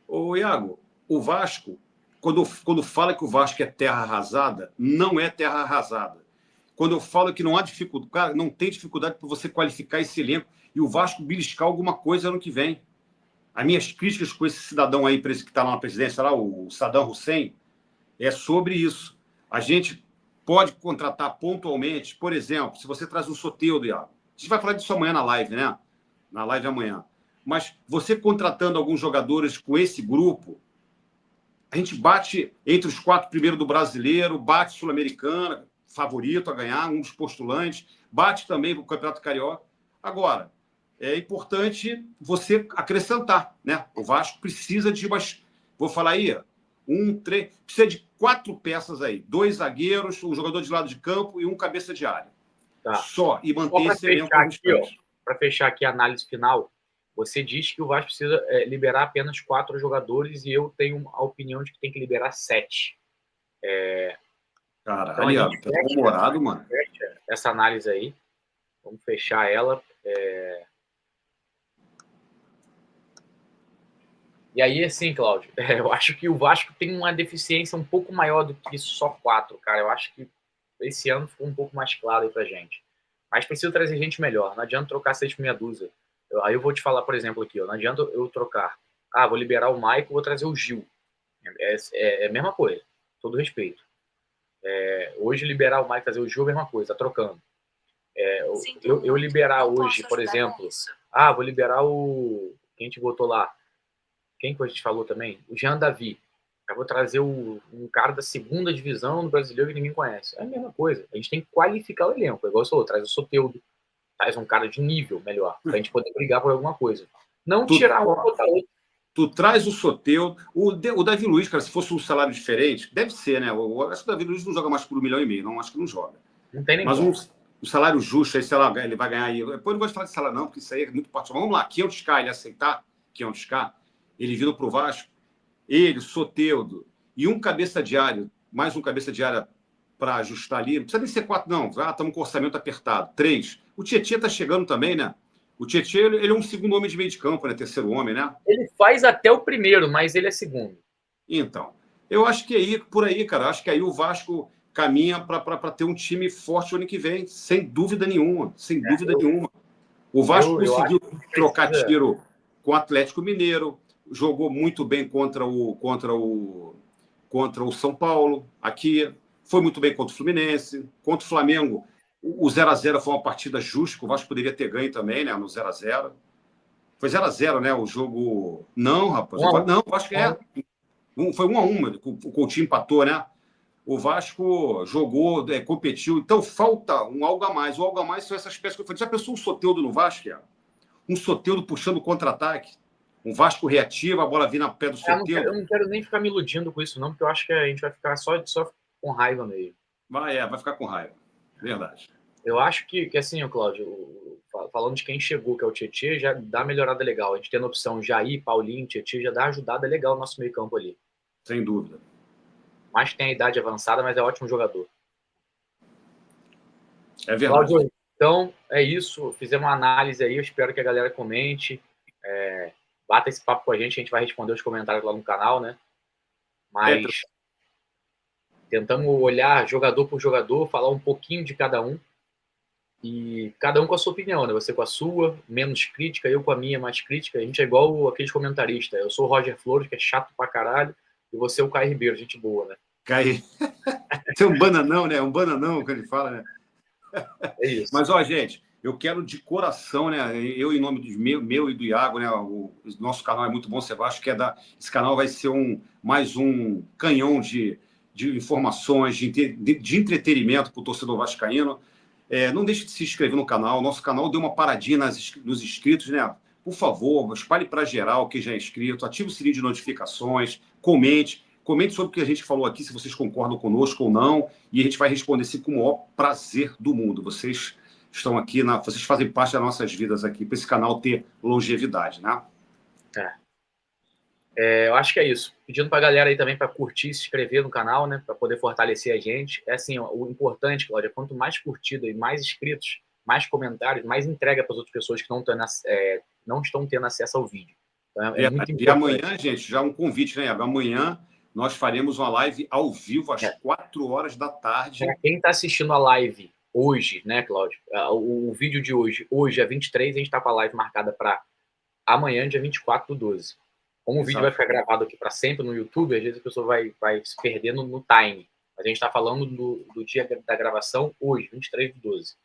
Ô, Iago, o Vasco, quando fala que o Vasco é terra arrasada, não é terra arrasada. Quando eu falo que não há dificuldade, cara, não tem dificuldade para você qualificar esse elenco e o Vasco beliscar alguma coisa ano que vem. As minhas críticas com esse cidadão aí, que está lá na presidência, lá, o Saddam Hussein, é sobre isso. A gente pode contratar pontualmente, por exemplo, se você traz um Soteldo, Iago. A gente vai falar disso amanhã na live, né? Na live amanhã. Mas você contratando alguns jogadores com esse grupo, a gente bate entre os 4 primeiros do brasileiro, bate Sul-Americana, favorito a ganhar, um dos postulantes, bate também para o Campeonato Carioca. Agora, é importante você acrescentar, né? O Vasco precisa de umas, vou falar aí, precisa de 4 peças aí, 2 zagueiros, um jogador de lado de campo e um cabeça de área. Tá. Só, e manter Só esse elenco constante. para fechar aqui a análise final, você diz que o Vasco precisa liberar apenas 4 jogadores e eu tenho a opinião de que tem que liberar 7. Caralho, então tá comemorado, mano. Fecha essa análise aí. Vamos fechar ela. E aí, assim, Cláudio, eu acho que o Vasco tem uma deficiência um pouco maior do que só 4, cara. Eu acho que esse ano ficou um pouco mais claro aí pra gente. Mas precisa trazer gente melhor. Não adianta trocar 6 por meia dúzia. Aí eu vou te falar, por exemplo, aqui, ó, não adianta eu trocar. Vou liberar o Maicon, vou trazer o Gil. É a mesma coisa, todo respeito. Hoje liberar o Maicon e trazer o Gil é a mesma coisa, tá trocando. Eu liberar hoje, por exemplo, vou liberar o... Quem a gente botou lá? Quem que a gente falou também? O Jean Davi. Eu vou trazer um cara da segunda divisão do brasileiro que ninguém conhece. É a mesma coisa. A gente tem que qualificar o elenco. Igual você falou, traz o Soteldo, traz um cara de nível melhor, pra gente poder brigar por alguma coisa. Não tirar um ou botar outro. Tu traz o Soteldo, o Davi Luiz, cara, se fosse um salário diferente, deve ser, né? Eu acho que o Davi Luiz não joga mais por 1,5 milhão, não, acho que não joga. Não tem nem Mas um salário justo, aí, sei lá, ele vai ganhar aí. Depois eu não gosto de falar de salário, não, porque isso aí é muito particular. Vamos lá, 500k, ele aceitar 500k, ele vindo pro Vasco, ele, Soteldo, e um cabeça de área, mais um cabeça de área para ajustar ali. Não precisa nem ser 4, não. Estamos com orçamento apertado. 3. O Tietchan tá chegando também, né? O Tietchan, ele é um segundo homem de meio de campo, né? Terceiro homem, né? Ele faz até o primeiro, mas ele é segundo. Então, eu acho que aí, por aí, cara, acho que aí o Vasco caminha para ter um time forte o ano que vem, sem dúvida nenhuma, sem dúvida nenhuma. O Vasco conseguiu trocar tiro com o Atlético Mineiro, jogou muito bem contra o São Paulo, aqui, foi muito bem contra o Fluminense, contra o Flamengo. O 0x0 foi uma partida justa, que o Vasco poderia ter ganho também, né, no 0x0. Foi 0x0, né, o jogo... Não, rapaz, não, acho que é. Foi 1x1, o Coutinho empatou, né? O Vasco jogou, competiu. Então, falta um algo a mais. O algo a mais são essas peças que eu falei. Já pensou um Soteldo no Vasco, cara? Um Soteldo puxando o contra-ataque? Um Vasco reativo, a bola vir na pé do Soteldo? Eu não quero nem ficar me iludindo com isso, não, porque eu acho que a gente vai ficar só com raiva mesmo. Vai ficar com raiva. Verdade. Eu acho que assim, Cláudio, falando de quem chegou, que é o Tietchan, já dá melhorada legal. A gente tendo a opção Jair, Paulinho, Tietchan, já dá ajudada legal no nosso meio campo ali. Sem dúvida. Mas tem a idade avançada, mas é ótimo jogador. É verdade. Cláudio, então é isso. Fizemos uma análise aí. Eu espero que a galera comente. Bata esse papo com a gente vai responder os comentários lá no canal, né? Mas tentamos olhar jogador por jogador, falar um pouquinho de cada um. E cada um com a sua opinião, né? Você com a sua, menos crítica, eu com a minha, mais crítica. A gente é igual aqueles comentaristas. Eu sou o Roger Flores, que é chato pra caralho, e você é o Caio Ribeiro, gente boa, né? Caio. Você é um bananão, né? Um bananão, que ele fala, né? É isso. Mas, ó, gente, eu quero de coração, né? Eu, em nome do meu e do Iago, né? O nosso canal é muito bom, Sebastião, esse canal vai ser mais um canhão de informações, de entretenimento para o torcedor vascaíno. Não deixe de se inscrever no canal. Nosso canal deu uma paradinha nos inscritos, né? Por favor, espalhe para geral quem já é inscrito, ative o sininho de notificações, comente sobre o que a gente falou aqui, se vocês concordam conosco ou não, e a gente vai responder assim com o maior prazer do mundo. Vocês estão aqui, vocês fazem parte das nossas vidas aqui, para esse canal ter longevidade, né? Eu acho que é isso. Pedindo para a galera aí também para curtir, se inscrever no canal, né? Para poder fortalecer a gente. É assim, o importante, Cláudia, quanto mais curtida e mais inscritos, mais comentários, mais entrega para as outras pessoas que não estão tendo acesso ao vídeo. Então, é muito importante. E amanhã, gente, já um convite, né? Amanhã nós faremos uma live ao vivo às 4 horas da tarde. Para quem está assistindo a live hoje, né, Cláudio? O vídeo de hoje é 23, a gente está com a live marcada para amanhã, dia 24/12. Como o vídeo vai ficar gravado aqui para sempre no YouTube, às vezes a pessoa vai se perder no time. Mas a gente está falando do dia da gravação hoje, 23/12.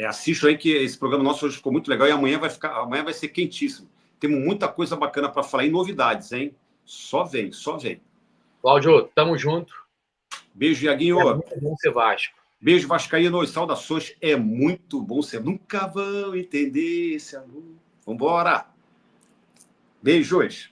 Assistam aí que esse programa nosso hoje ficou muito legal e amanhã vai ser quentíssimo. temos muita coisa bacana para falar e novidades, hein? Só vem, só vem. Cláudio, tamo junto. Beijo, Iaguinho. É muito bom ser Vasco. Beijo, vascaínos. Saudações. É muito bom ser. Nunca vão entender esse amor. Vambora. Beijos.